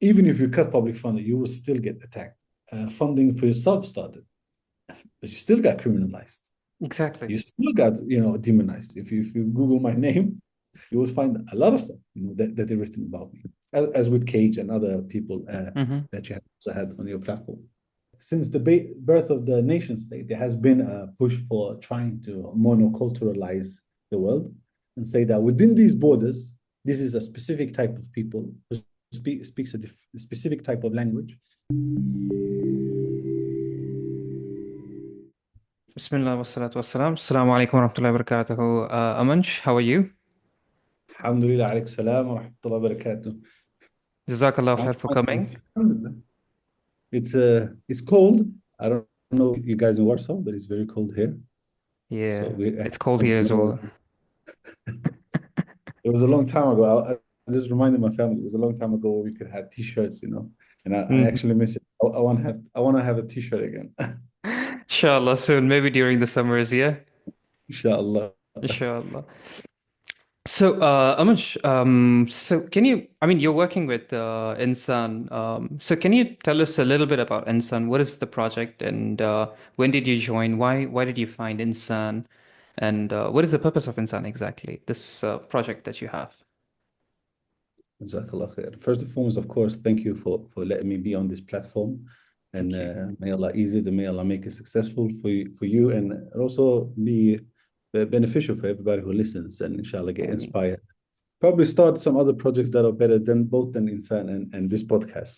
even if you cut public funding, you will still get attacked. Funding for yourself started, but you still got criminalized. Exactly. You still got, demonized. If you Google my name, you will find a lot of stuff, that they've written about me, as with Cage and other people Mm-hmm. that you have also had on your platform. Since the birth of the nation state, there has been a push for trying to monoculturalize the world and say that within these borders, this is a specific type of people who speaks a specific type of language. Bismillah wa salatu wa salam. Assalamu alaikum wa rahmatullahi wa barakatuhu. Amanj, how are you? Alhamdulillah, alaykum salam wa rahmatullahi wa barakatuh. Jazakallah I'm khair for fine, coming. thanks. Alhamdulillah. It's cold. I don't know you guys in Warsaw, but it's very cold here. So Yeah, we had it's cold some here as snow. well. It was a long time ago. I just reminded my family it was a long time ago we could have t-shirts, and I Mhm. actually miss it. I want to have a t-shirt again. Inshallah, soon, maybe during the summers, yeah? Inshallah. Inshallah. So, Amanj, so I mean, you're working with INSAN. So can you tell us a little bit about INSAN? What is the project and when did you join? Why did you find INSAN? And what is the purpose of INSAN exactly, this project that you have? Jazakallah khair. First and foremost, of course, thank you for letting me be on this platform. And Thank you. may Allah ease it and may Allah make it successful for you and also be beneficial for everybody who listens and inshallah get I mean, inspired. Probably start some other projects that are better than both than Insan and this podcast.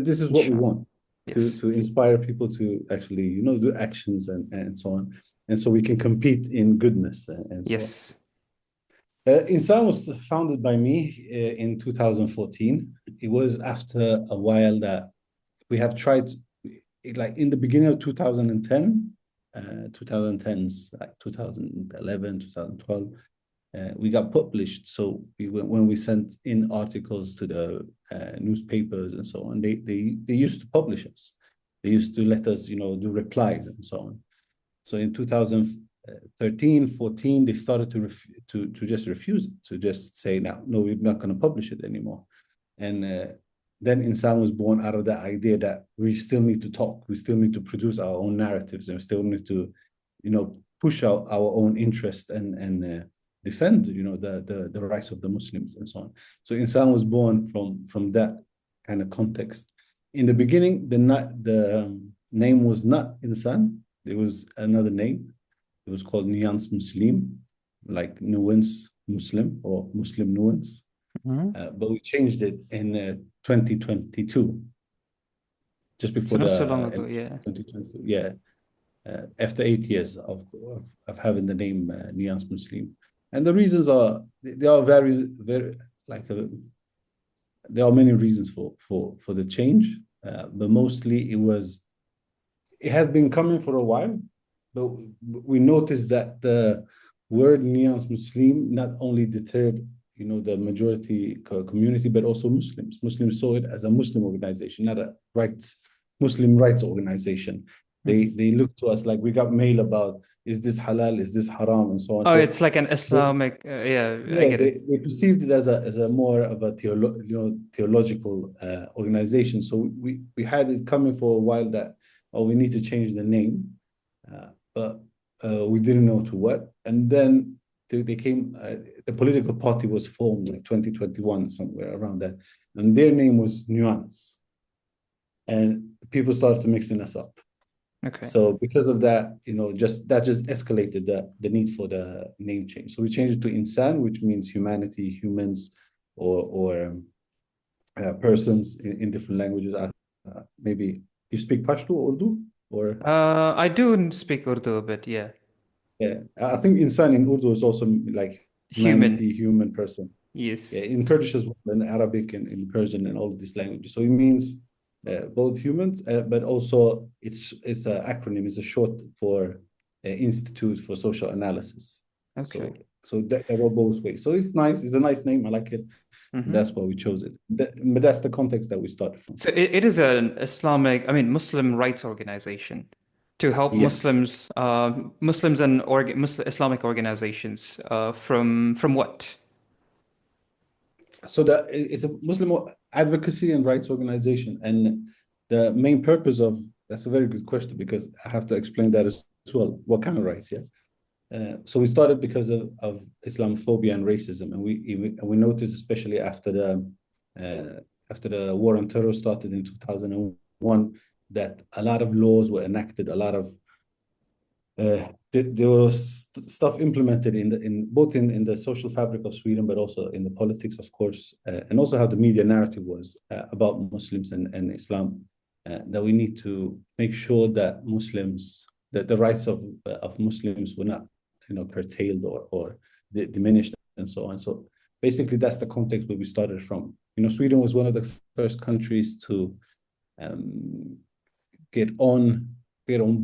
This is what we inshallah. want Yes. to inspire people to actually, do actions and so on. And so we can compete in goodness and so on. Yes. Insan was founded by me in 2014. It was after a while that we have tried, like in the beginning of 2010, 2010s, like 2011, 2012, we got published. So when we sent in articles to the newspapers and so on, they used to publish us. They used to let us, do replies and so on. So in 2013, 14, they started to just refuse it, to just say, no, we're not going to publish it anymore. And then Insan was born out of that idea that we still need to talk, we still need to produce our own narratives, and we still need to, push out our own interest and defend, the rights of the Muslims and so on. So Insan was born from that kind of context. In the beginning, the name was not Insan. There was another name. It was called Nuance Muslim, like nuance Muslim or Muslim nuance. Mhm. But we changed it in 2022, just So before not so long the ago, yeah. 2022. Yeah, after 8 years of having the name Nuance Muslim, and the reasons are they are very very like there are many reasons for the change, but mostly it has been coming for a while, but we noticed that the word Nuance Muslim not only deterred the majority community, but also Muslims. Muslims saw it as a Muslim organization, not a Muslim rights organization. Mhm. They look to us like we got mail about is this halal, is this haram, and so on. Oh, So it's like an Islamic, yeah, I yeah, get it. they perceived it as a more of a theological organization. So we had it coming for a while that we need to change the name, but we didn't know to what. And then they came. The political party was formed like 2021 somewhere around that, and their name was Nuance, and people started to mixing us up. Okay. So because of that, just escalated the need for the name change. So we changed it to Insan, which means humanity, humans, or persons in different languages. Maybe you speak Pashto or Urdu, or I do speak Urdu a bit, yeah. yeah, I think Insan in Urdu is also like Human, humanity, human person. Yeah, yes. in Kurdish as well, in Arabic and in Persian and all of these languages. So it means both humans, but also it's an acronym. It's a short for Institute for Social Analysis. So Okay. that go both ways. So it's nice. It's a nice name. I like it. And Mm-hmm. that's why we chose it. But that's the context that we started from. So it is an Islamic, I mean, Muslim rights organization to help Yes. Muslims and Islamic organizations from what? So it's a Muslim advocacy and rights organization, and the main purpose of that's a very good question because I have to explain that as well. What kind of rights? Yeah. So we started because of Islamophobia and racism, and we noticed especially after the war on terror started in 2001 that a lot of laws were enacted, a lot of there was stuff implemented in both in the social fabric of Sweden, but also in the politics, of course, and also how the media narrative was about Muslims and Islam. That we need to make sure that that the rights of Muslims were not, curtailed or diminished and so on. So basically, that's the context where we started from. Sweden was one of the first countries to get on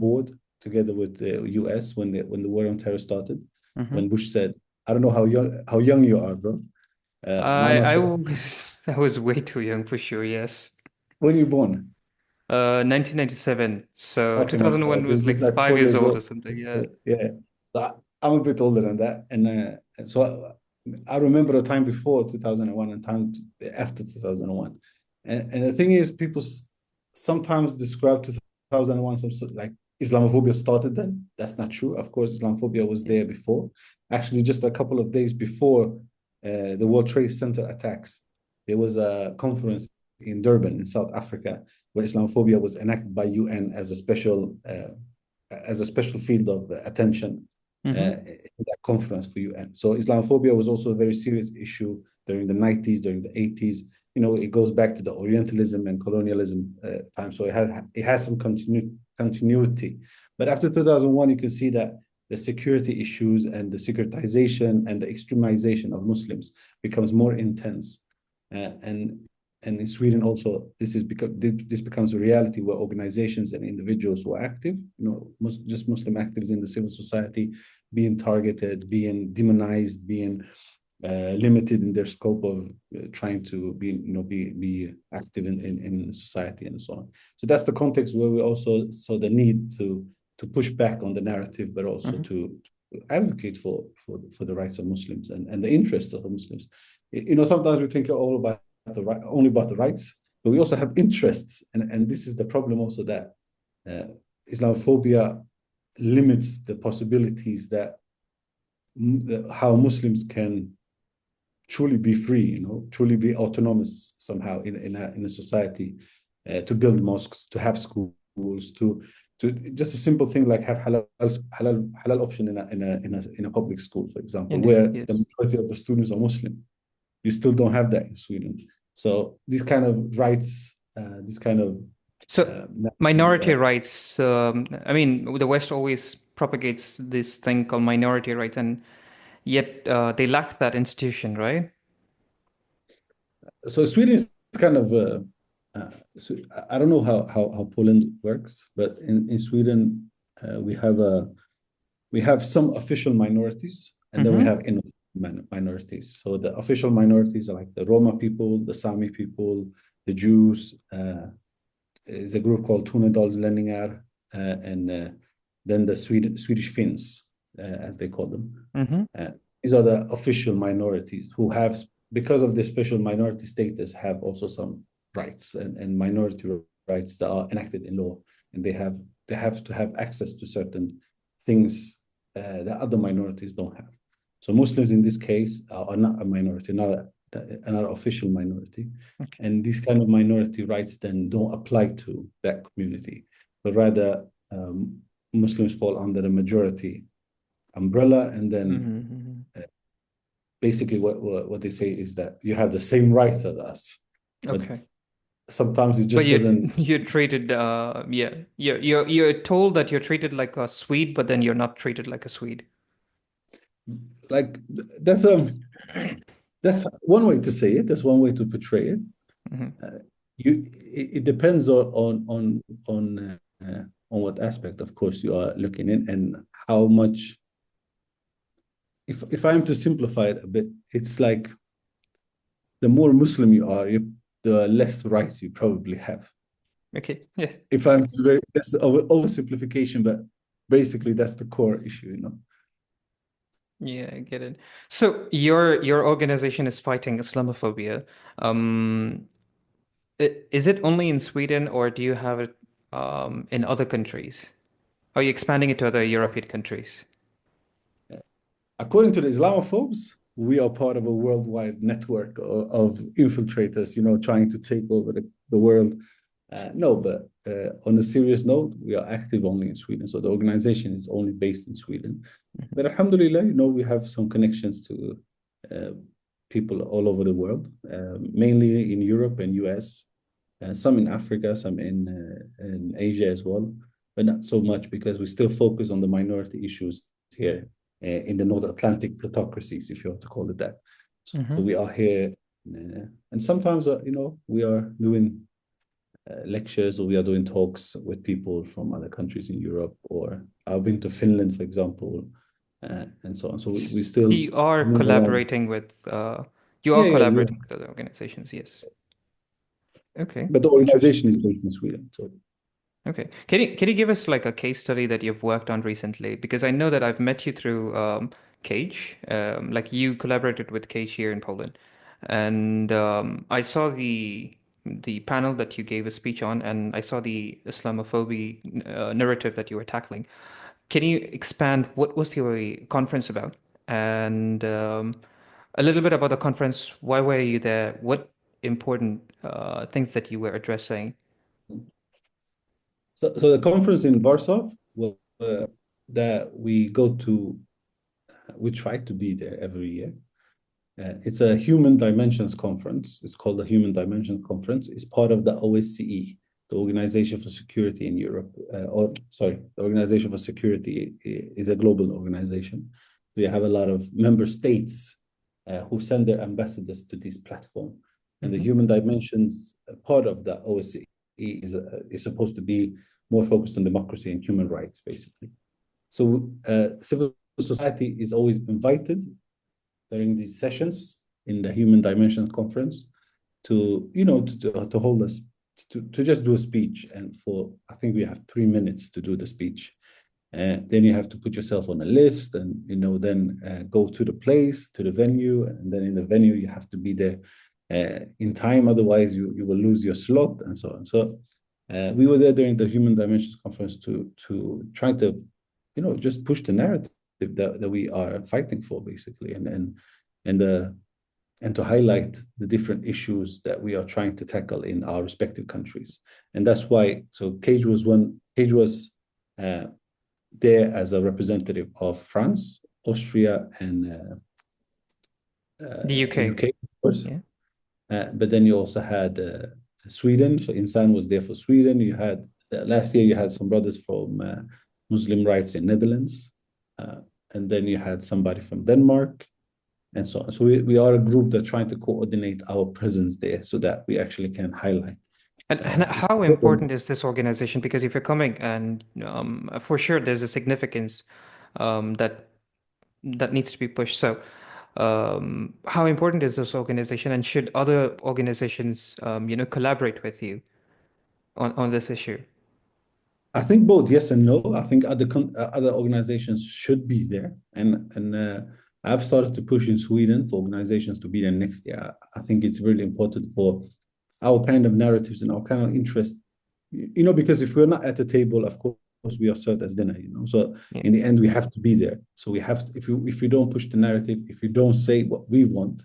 board together with the US when the war on terror started. When Bush said, "I don't know how young you are, bro." I was way too young for sure. Yes. When you born? 1997. So Okay, 2001 so you're was just like like 5 years 4 years old or old. something. Yeah. Yeah, so I'm a bit older than that, and so I remember a time before 2001 and time after 2001, and the thing is, people sometimes describe 2001 some sort like Islamophobia started then. That's not true. Of course, Islamophobia was there before. Actually, just a couple of days before the World Trade Center attacks, there was a conference in Durban in South Africa where Islamophobia was enacted by UN as a special field of attention in that conference for UN. So Islamophobia was also a very serious issue during the 90s, during the 80s. It goes back to the Orientalism and colonialism time. So it has some continuity. But after 2001, you can see that the security issues and the securitization and the extremization of Muslims becomes more intense. And in Sweden also, this becomes a reality where organizations and individuals who are active, just Muslim activists in the civil society, being targeted, being demonized, being limited in their scope of trying to be active in society and so on. So that's the context where we also saw the need to push back on the narrative, but also to advocate for the rights of Muslims and the interests of the Muslims. Sometimes we think only about the rights, but we also have interests, and this is the problem also that Islamophobia limits the possibilities that how Muslims can truly be free, truly be autonomous somehow in a society, to build mosques, to have schools, to just a simple thing like have halal option in a public school, for example, Indeed, where yes. the majority of the students are Muslim. You still don't have that in Sweden. So these kind of rights, minority rights. The West always propagates this thing called minority rights, and yet they lack that institution, right? So Sweden is kind of so I don't know how Poland works, but in Sweden we have some official minorities, and then we have minorities. So the official minorities are like the Roma people, the Sami people, the Jews. Is a group called Tornedalslänningar, and then the Swedish Finns, as they call them. These are the official minorities who have, because of their special minority status, have also some rights and minority rights that are enacted in law, and they have to have access to certain things that other minorities don't have. So Muslims in this case are not a minority, not an official minority, and these kind of minority rights then don't apply to that community, but rather Muslims fall under the majority umbrella, and then basically what they say is that you have the same rights as us. Okay. Sometimes it just doesn't. You're treated, you're told that you're treated like a Swede, but then you're not treated like a Swede. Like that's one way to say it. That's one way to portray it. It depends on what aspect, of course, you are looking in, and how much. If I'm to simplify it a bit, it's like the more Muslim you are, the less rights you probably have. Okay. Yeah. If I'm to that's oversimplification, but basically that's the core issue, Yeah, I get it. So your organization is fighting Islamophobia. Um, is it only in Sweden, or do you have it in other countries? Are you expanding it to other European countries? According to the Islamophobes, we are part of a worldwide network of infiltrators, trying to take over the world. No, but on a serious note, we are active only in Sweden. So the organization is only based in Sweden. Mhm. But alhamdulillah, we have some connections to uh, people all over the world, mainly in Europe and US, some in Africa, some in Asia as well, but not so much because we still focus on the minority issues here in the North Atlantic plutocracies, if you want to call it that. So Mhm. we are here, and sometimes, we are doing lectures or we are doing talks with people from other countries in Europe, or I've been to Finland, for example, and so on. So we So still you are move around. collaborating with you are Yeah, yeah, we are. collaborating with other organizations, yes. Okay, But the interesting. organization is based in Sweden. So Okay. Can you give us like a case study that you've worked on recently? Because I know that I've met you through Cage. Like you collaborated with Cage here in Poland. And I saw the panel that you gave a speech on, and I saw the Islamophobia narrative that you were tackling. Can you expand what was your conference about? And a little bit about the conference. Why were you there? What important things that you were addressing? so the conference in Warsaw, well, that we go to, we try to be there every year. It's a Human Dimensions Conference. It's called the Human Dimensions Conference. It's part of the OSCE, the Organization for Security in Europe. Or sorry, the Organization for Security is a global organization. We have a lot of member states who send their ambassadors to this platform. And the Hmm. Human Dimensions part of the OSCE is supposed to be more focused on democracy and human rights, basically. So civil society is always invited during these sessions in the Human Dimensions Conference to, to hold us, to just do a speech. And for, I think we have 3 minutes to do the speech. Then you have to put yourself on a list and, then go to the place, to the venue. And then in the venue, you have to be there in time. Otherwise, you will lose your slot and so on. So we were there during the Human Dimensions Conference to try to, just push the narrative that we are fighting for, basically, and to highlight the different issues that we are trying to tackle in our respective countries. And that's why, so Cage was there as a representative of France, Austria, and The UK. UK, of course. Yeah. But then you also had Sweden. So INSAN was there for Sweden. You had last year you had some brothers from Muslim rights in Netherlands, and then you had somebody from Denmark, and so on. So we are a group that's trying to coordinate our presence there so that we actually can highlight. And It's how important. important is this organization? Because if you're coming, and for sure there's a significance that needs to be pushed. So, how important is this organization, and should other organizations, collaborate with you on this issue? I think both yes and no. I think other organizations should be there, and I've started to push in Sweden for organizations to be there next year. I think it's really important for our kind of narratives and our kind of interest, because if we're not at the table, of course we are served as dinner, So Yeah. in the end, we have to be there. So we have to, if we don't push the narrative, if we don't say what we want,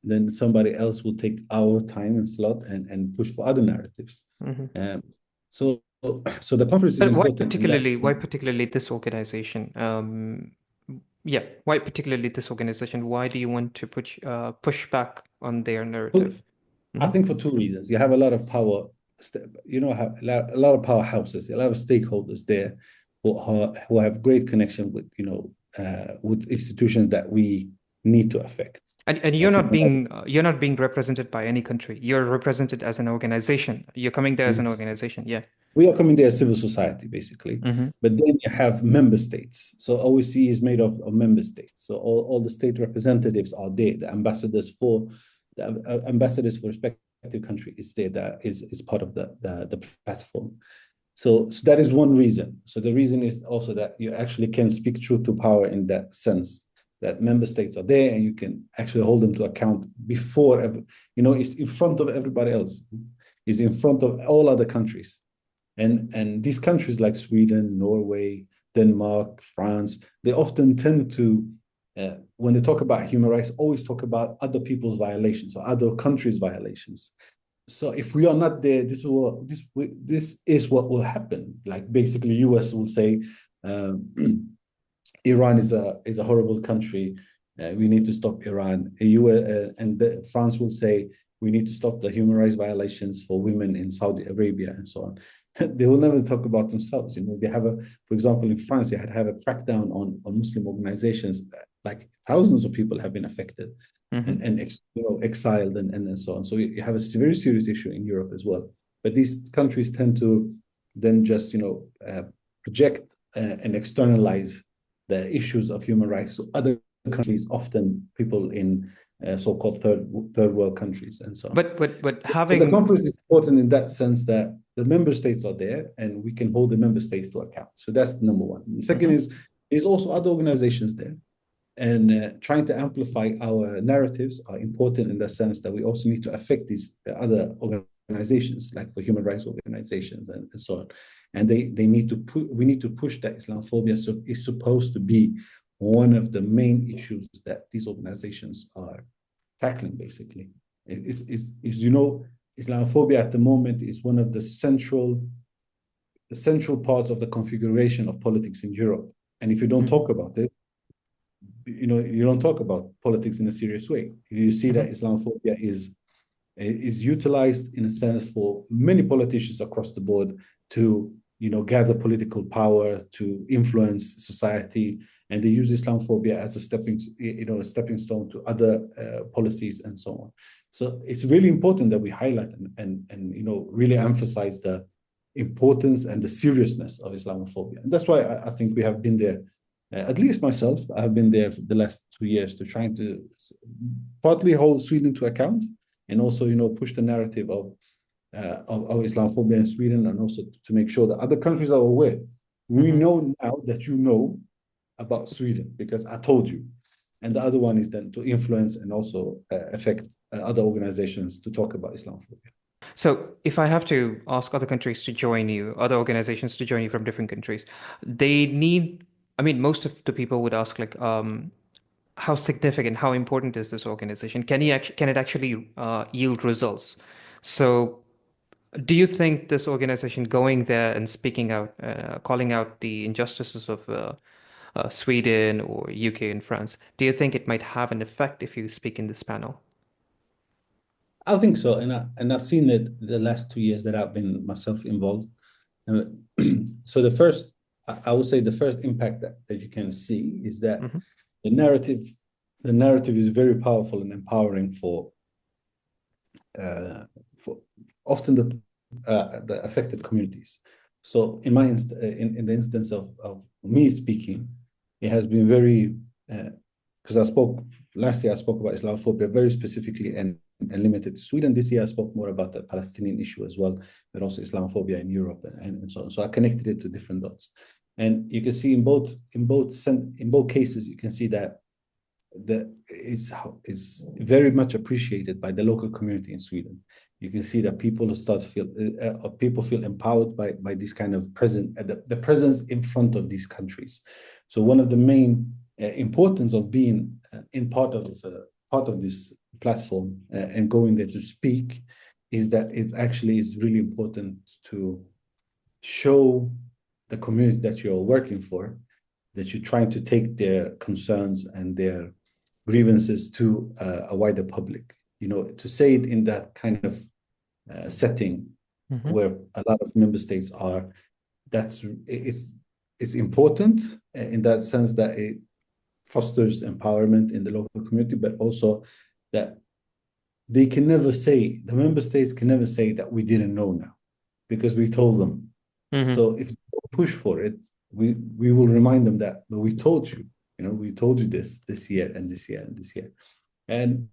then somebody else will take our time and slot and push for other narratives. Hmm. So so the conference is But important in that why sense. particularly this organization? Yeah, why particularly this organization? Why do you want to push back on their Well, narrative? I Hmm. think for two reasons. You have a lot of power, have a lot of powerhouses, a lot of stakeholders there who have great connection with, with institutions that we need to affect. And Human rights. you're not being represented by any country. You're represented as an organization. You're coming there as an Yes. organization. Yeah. We are coming there as civil society, basically. Hmm. But then you have member states. So OSCE is made of member states. So all the state representatives are there. The ambassadors for respective country is there. That is part of the platform. So that is one reason. So the reason is also that you actually can speak truth to power in that sense, that member states are there and you can actually hold them to account before, it's in front of everybody else. It's in front of all other countries. And these countries like Sweden, Norway, Denmark, France, they often tend to, when they talk about human rights, always talk about other people's violations or other countries' violations. So if we are not there, this is what will happen. Like basically, US will say Iran is a horrible country. We need to stop Iran. France will say we need to stop the human rights violations for women in Saudi Arabia and so on. They will never talk about themselves. They have for example, in France, they had a crackdown on Muslim organizations. Like thousands of people have been affected and exiled and so on. So you have a very serious issue in Europe as well. But these countries tend to then just project and externalize the issues of human rights to other countries, often people in so-called third world countries and so on. But so the conference is important in that sense that the member states are there and we can hold the member states to account. So that's number one. The second is also other organizations there. And trying to amplify our narratives are important in the sense that we also need to affect these other organizations, like for human rights organizations and so on. And we need to push that Islamophobia is supposed to be one of the main issues that these organizations are tackling, basically. Islamophobia at the moment is one of the central parts of the configuration of politics in Europe. And if you don't talk about it, you don't talk about politics in a serious way. You see that Islamophobia is utilized in a sense for many politicians across the board to gather political power, to influence society, and they use Islamophobia as a stepping stone to other policies and so on. So it's really important that we highlight and really emphasize the importance and the seriousness of Islamophobia. And that's why I think we have been there. At least myself, I've been there for the last 2 years to trying to partly hold Sweden to account and also, push the narrative of Islamophobia in Sweden, and also to make sure that other countries are aware. We know now that you know about Sweden because I told you. And the other one is then to influence and also affect other organizations to talk about Islamophobia. So if I have to ask other countries to join you, other organizations to join you from different countries, most of the people would ask how significant, how important is this organization? Can it actually yield results? So do you think this organization going there and speaking out, calling out the injustices of Sweden or UK and France, do you think it might have an effect if you speak in this panel? I think so, and I've seen it the last 2 years that I've been myself involved. So I would say the first impact that you can see is that the narrative is very powerful and empowering for often the affected communities. So in in the instance of me speaking, it has been very because last year I spoke about Islamophobia very specifically and limited to Sweden. This year I spoke more about the Palestinian issue as well, but also Islamophobia in Europe and so on. So I connected it to different dots, and you can see in both cases you can see that is very much appreciated by the local community in Sweden. You can see that people feel empowered by this kind of the presence in front of these countries. So one of the main importance of being in part of this platform and going there to speak is that it actually is really important to show the community that you're working for that you're trying to take their concerns and their grievances to a wider public. To say it in that kind of setting where a lot of member states are, it's important in that sense that it fosters empowerment in the local community, but also that the member states can never say that we didn't know now because we told them. So if they push for it, we will remind them that, but we told you, we told you this year and this year and this year. And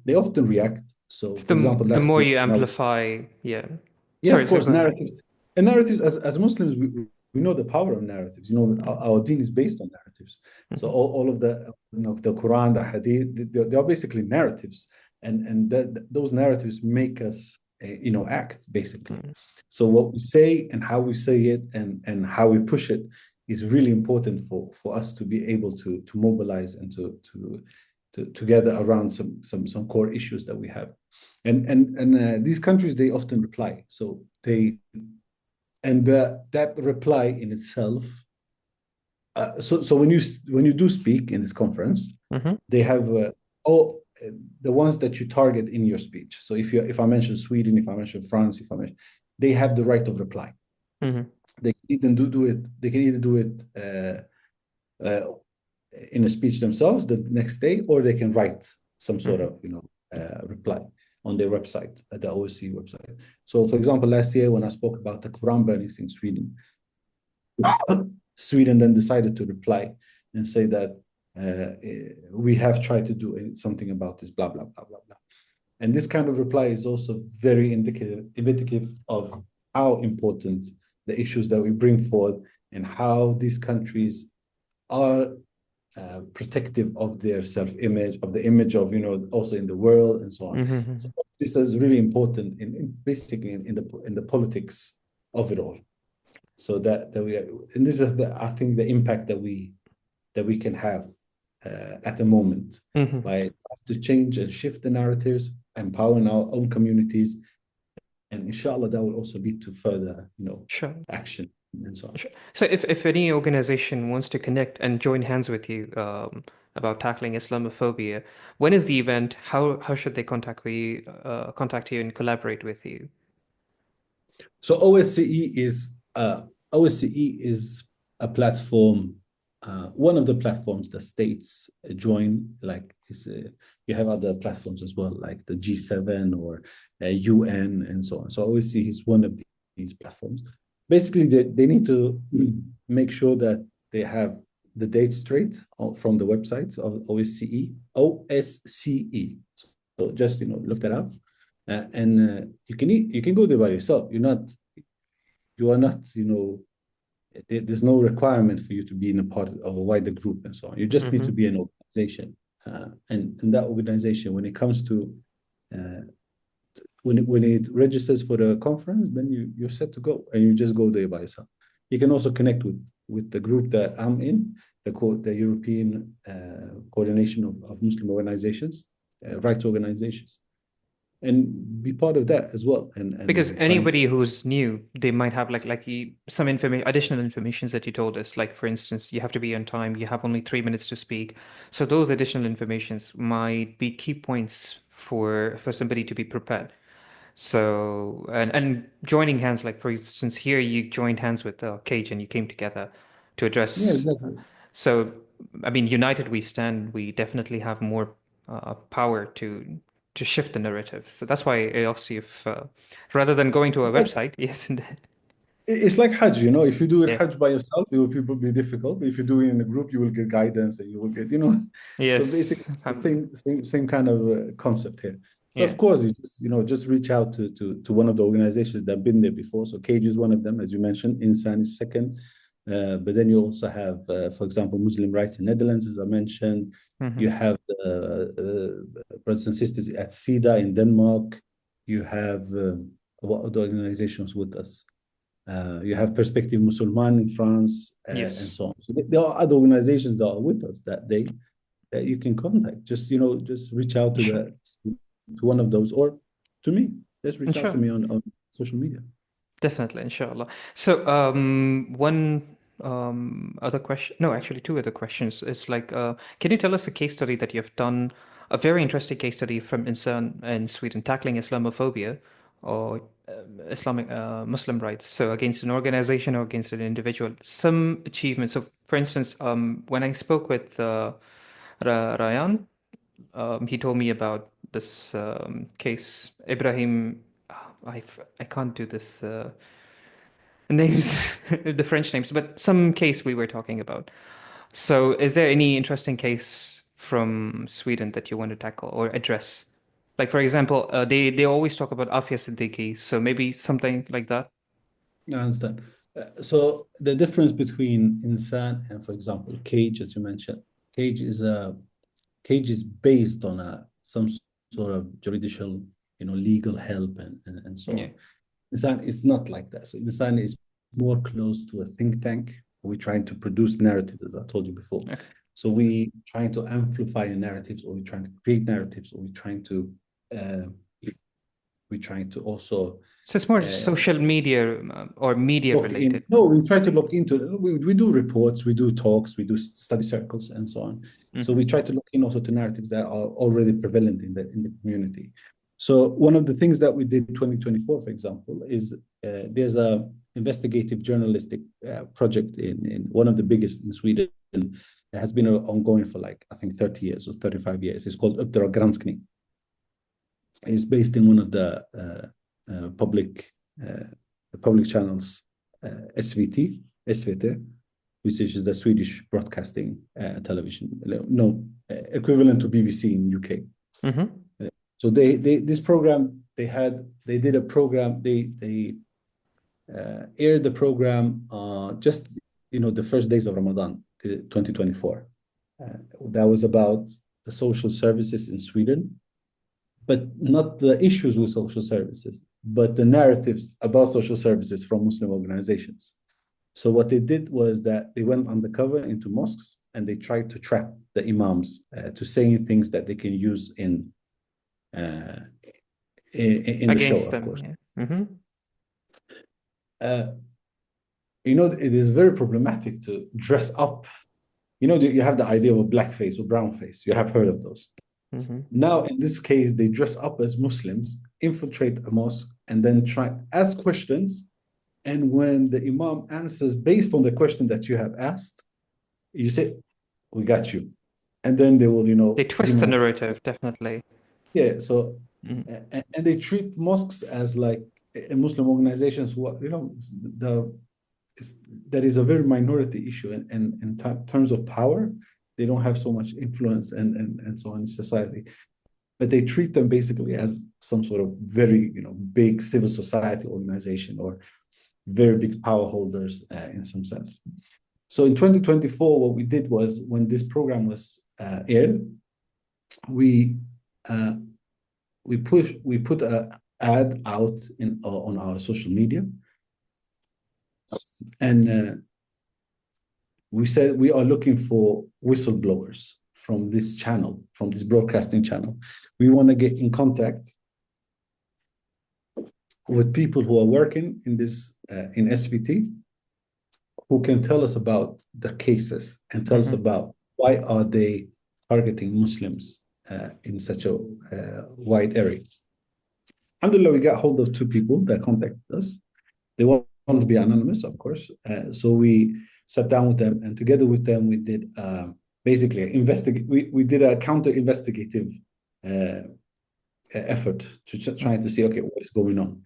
they often react. So for example, the more you amplify, of course, narrative. And narratives, as Muslims, we know the power of narratives. You know, Mhm. our deen is based on narratives. So Mhm. all of the, you know, the Quran, the Hadith, they are basically narratives, and those narratives make us, you know, act basically. Mhm. So what we say and how we say it and how we push it is really important for us to be able to mobilize and to gather around some core issues that we have. And these countries, they often reply. So they and that reply in itself. So when you do speak in this conference, Mhm. they have all the ones that you target in your speech. So if I mention Sweden, if I mention France, if I mention, they have the right of reply. Mhm. They can either do it. They can either do it in a speech themselves the next day, or they can write some sort Mhm. of reply on their website, at the OSCE website. So, for example, last year when I spoke about the Quran burnings in Sweden, Sweden then decided to reply and say that we have tried to do something about this, blah blah blah blah blah. And this kind of reply is also very indicative of how important the issues that we bring forward and how these countries are protective of their self-image, of the image of, you know, also in the world and so on. So Mhm. this is really important in basically in the politics of it all. So that we are, and this is I think the impact that we can have at the moment Mhm. by to change and shift the narratives, empowering our own communities, and inshallah that will also lead to further, you know, Sure. action and so on. Sure. So if any organization wants to connect and join hands with you about tackling Islamophobia, when is the event? How should they contact you and collaborate with you? So OSCE is a platform, one of the platforms that states join. Like you have other platforms as well, like the G7 or UN and so on. So OSCE is one of these platforms. Basically, they need to make sure that they have the dates straight from the websites of OSCE. OSCE. So just, you know, look that up, and you can go there by yourself. You are not, you know, there's no requirement for you to be in a part of a wider group and so on. You just need to Hmm. be an organization, and that organization, when it comes to uh, when it registers for the conference, then you're set to go, and you just go there by yourself. You can also connect with the group that I'm in, the European Coordination of Muslim Organizations, rights organizations, and be part of that as well, Because and trying. anybody who's new, they might have some information, additional information that you told us. Like for instance, you have to be on time. You have only 3 minutes to speak. So those additional informations might be key points for somebody to be prepared. So and joining hands, like for instance, here you joined hands with Cage and you came together to Yeah, address. exactly. So I mean, united we stand. We definitely have more power to shift the narrative. So that's why I asked you if rather than going to a Like website, yes, it's like Hajj, you know. If you do a yeah, Hajj by yourself, it will people be difficult. But if you do it in a group, you will get guidance and you will get, you know. So yes, basically, the same kind of concept here. So yeah, of course, you just, you know, just reach out to one of the organizations that have been there before. So Cage is one of them, as you mentioned. INSAN is second, but then you also have, for example, Muslim Rights in Netherlands, as I mentioned. hmm, You have brothers and sisters at SIDA in Denmark. You have what other organizations with us? You have Perspective Musulman in France, and yes, so on. So there are other organizations that are with us that you can contact. Just, you know, just reach out sure, to one of those, or to me. Just reach out to sure. me on social media. Definitely, inshallah. So, one other question, no, actually, two other questions. Is like, can you tell us a case study that you've done, a very interesting case study from Insan in Sweden, tackling Islamophobia or Islamic Muslim rights, so against an organization or against an individual, some achievements. So, for instance, when I spoke with Ryan, he told me about this case, Ibrahim. I can't do this. Names, the French names, but some case we were talking about. So, is there any interesting case from Sweden that you want to tackle or address? Like, for example, they always talk about Afia Siddiqui, so maybe something like that. I understand. So the difference between Insan and, for example, Cage, as you mentioned, Cage is a Cage is based on some sort of judicial, legal help and so Yeah. on. Insan is not like that. So Insan is more close to a think tank. We're trying to produce narratives, as I told you before. Okay. So we trying to amplify narratives, or we're trying to create narratives, or we're trying to also So it's more social media or media related. No, we try to look into it. We do reports, we do talks, we do study circles, and so on. So we try to look in also to narratives that are already prevalent in the community. So one of the things that we did in 2024, for example, is there's a investigative journalistic project in one of the biggest in Sweden. It has been ongoing for I think 30 years or 35 years. It's called Uppdrag Granskning. It's based in one of the public channels, SVT, which is the Swedish broadcasting television, equivalent to BBC in UK. So they this program they did a program. They aired the program just the first days of Ramadan, 2024. That was about the social services in Sweden, but not the issues with social services, but the narratives about social services from Muslim organizations. So what they did was that they went undercover into mosques and they tried to trap the imams to saying things that they can use in the show, of course. Yeah. It is very problematic to dress up. You have the idea of a blackface or brownface. You have heard of those. Now, in this case, they dress up as Muslims, infiltrate a mosque, and then try ask questions. And when the imam answers based on the question that you have asked, you say, "We got you," and then they will, they twist the narrative, definitely. Yeah. So, and they treat mosques as Muslim organizations who, that is a very minority issue, and in terms of power. They don't have so much influence and so on in society, but they treat them basically as some sort of very big civil society organization or very big power holders in some sense. So in 2024, what we did was when this program was aired, we put an ad out on our social media, and we said we are looking for whistleblowers from this channel, from this broadcasting channel. We want to get in contact with people who are working in this in SVT, who can tell us about the cases and tell us about why are they targeting Muslims in such a wide area. Alhamdulillah, we got hold of two people that contacted us. They want to be anonymous, of course. So we sat down with them, and together with them, we did basically we did a counter-investigative effort to try to see, okay, what is going on.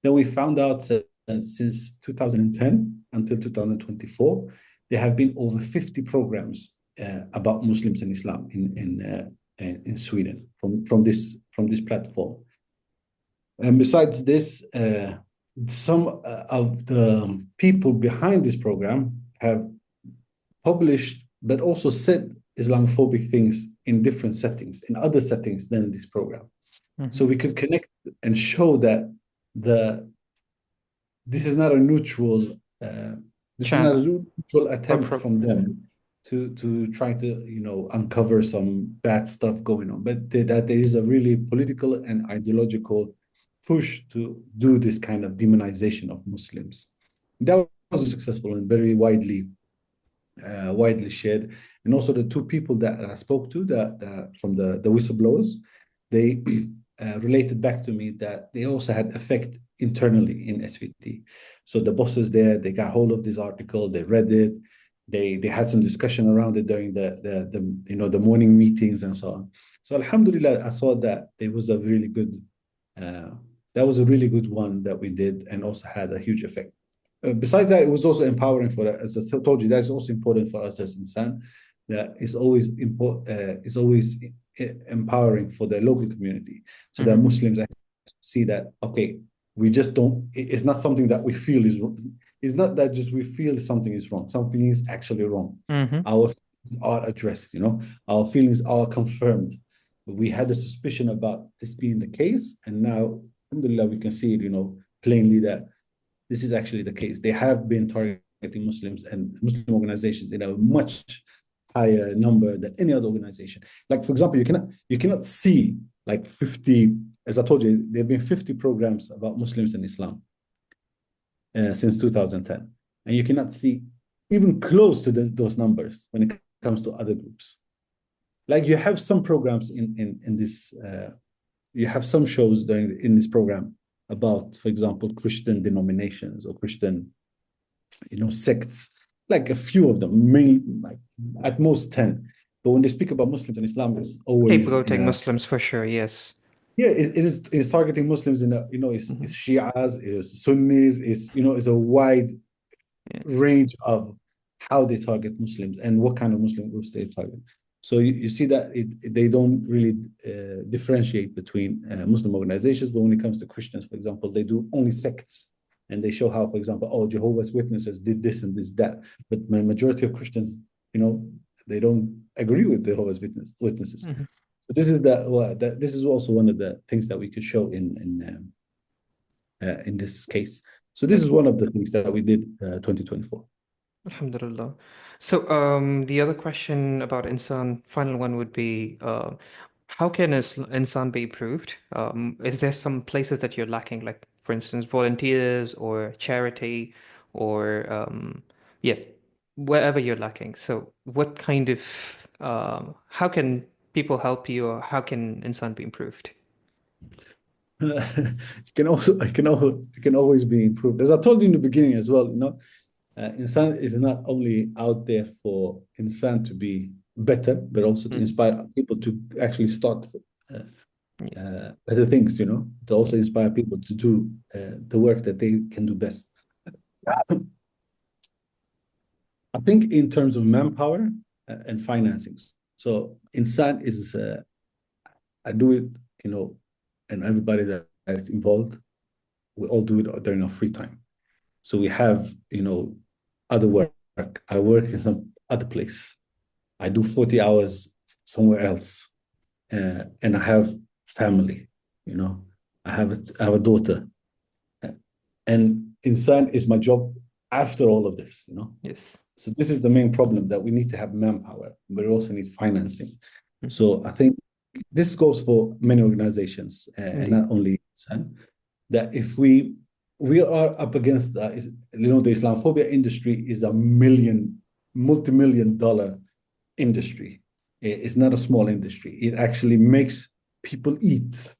Then we found out that since 2010 until 2024, there have been over 50 programs about Muslims and Islam in Sweden from this platform. And besides this, some of the people behind this program have published, but also said Islamophobic things in different settings, in other settings than this program. So we could connect and show that this is not a neutral attempt from them to try to uncover some bad stuff going on, but that there is a really political and ideological push to do this kind of demonization of Muslims. That was successful and very widely shared. And also the two people that I spoke to that from the whistleblowers, they related back to me that they also had effect internally in SVT. So the bosses there, they got hold of this article, they read it, they had some discussion around it during the morning meetings and so on. So alhamdulillah, I saw that it was a really good one that we did, and also had a huge effect. Besides that, it was also empowering for us. As I told you, that's also important for us as Insan. That is always empowering for the local community, so that Muslims see that, okay, We just don't, it's not something that we feel is wrong. It's not that just we feel something is wrong. Something is actually wrong. Our feelings are addressed, our feelings are confirmed. We had a suspicion about this being the case, and now, alhamdulillah, we can see it, plainly that this is actually the case. They have been targeting Muslims and Muslim organizations in a much higher number than any other organization. Like, for example, you cannot see like 50, as I told you, there have been 50 programs about Muslims and Islam since 2010. And you cannot see even close to those numbers when it comes to other groups. Like, you have some programs in this, you have some shows in this program about, for example, Christian denominations or Christian, sects, like a few of them, mainly like at most 10. But when they speak about Muslims and Islam, it's always Scapegoating Muslims for sure, yes. Yeah, it's targeting Muslims in it's Shias, it's Sunnis, it's a wide range of how they target Muslims and what kind of Muslim groups they target. So you see that they don't really differentiate between Muslim organizations, but when it comes to Christians, for example, they do only sects, and they show how, for example, Jehovah's Witnesses did this and this, that. But the majority of Christians, they don't agree with Jehovah's Witnesses. So this is this is also one of the things that we could show in this case. So this is one of the things that we did 2024. Alhamdulillah. So the other question about INSAN, final one would be, how can INSAN be improved? Is there some places that you're lacking, like, for instance, volunteers or charity or, wherever you're lacking? So what kind of, how can people help you, or how can INSAN be improved? It can always be improved. As I told you in the beginning as well, INSAN is not only out there for INSAN to be better, but also to inspire people to actually start better things, to also inspire people to do the work that they can do best. I think in terms of manpower and financing. So INSAN is, I do it, and everybody that is involved, we all do it during our free time. So we have, other work. I work in some other place. I do 40 hours somewhere else. And I have family, I have a daughter. And INSAN is my job after all of this, Yes. So this is the main problem, that we need to have manpower, but we also need financing. So I think this goes for many organizations, and not only INSAN, that if we are up against, the Islamophobia industry is a multi-million-dollar industry. It's not a small industry. It actually makes people eat,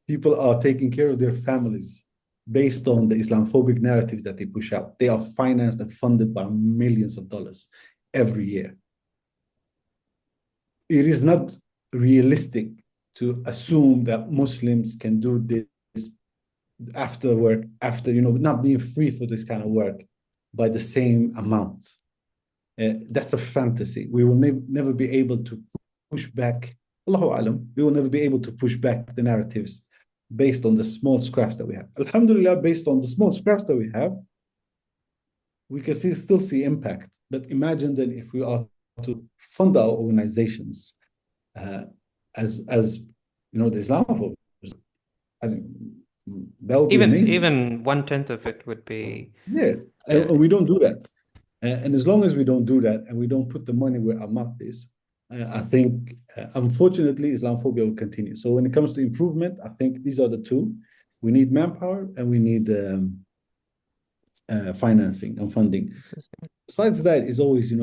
People are taking care of their families based on the Islamophobic narratives that they push out. They are financed and funded by millions of dollars every year. It is not realistic to assume that Muslims can do this after work, after, not being free for this kind of work by the same amount. That's a fantasy. We will never be able to push back, Allahu Alam, we will never be able to push back the narratives based on the small scraps that we have. Alhamdulillah, based on the small scraps that we have, we can still see impact. But imagine then if we are to fund our organizations as the Islamophobia, I think that would be amazing. Even 1/10 of it would be. Yeah, and we don't do that. And as long as we don't do that, and we don't put the money where our mouth is, I think, unfortunately, Islamophobia will continue. So when it comes to improvement, I think these are the two. We need manpower, and we need financing and funding. Besides that, is always,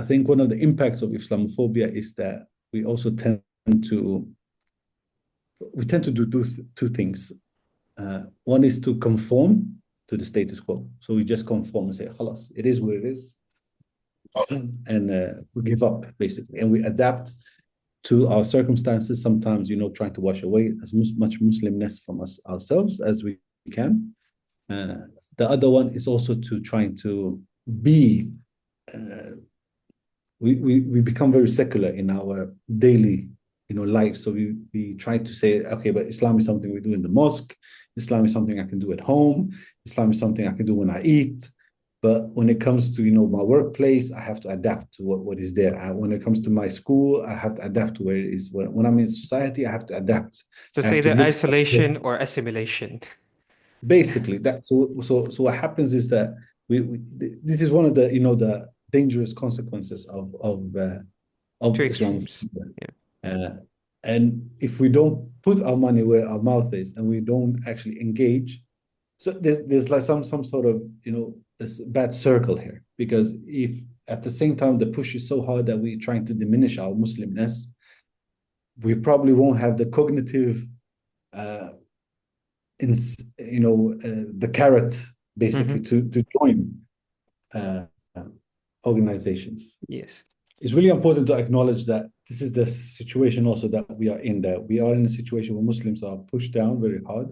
I think one of the impacts of Islamophobia is that we also tend to do two things. One is to conform to the status quo. So we just conform and say, khalas, it is what it is. And we give up, basically. And we adapt to our circumstances, sometimes, trying to wash away as much Muslimness from ourselves as we can. The other one is also to trying to be, we become very secular in our daily, life. So we try to say, okay, but Islam is something we do in the mosque. Islam is something I can do at home. Islam is something I can do when I eat. But when it comes to my workplace, I have to adapt to what is there. When it comes to my school, I have to adapt to where it is. When I'm in society, I have to adapt. So I say have to the look. isolation or assimilation. Basically, that so what happens is that this is one of the the dangerous consequences of Two extremes. Islamophobia. Yeah. And if we don't put our money where our mouth is, and we don't actually engage, so there's like some sort of this bad circle here, because if at the same time the push is so hard that we're trying to diminish our Muslimness, we probably won't have the cognitive the carrot basically to join organizations. Yes. It's really important to acknowledge that this is the situation also that we are in, that we are in a situation where Muslims are pushed down very hard,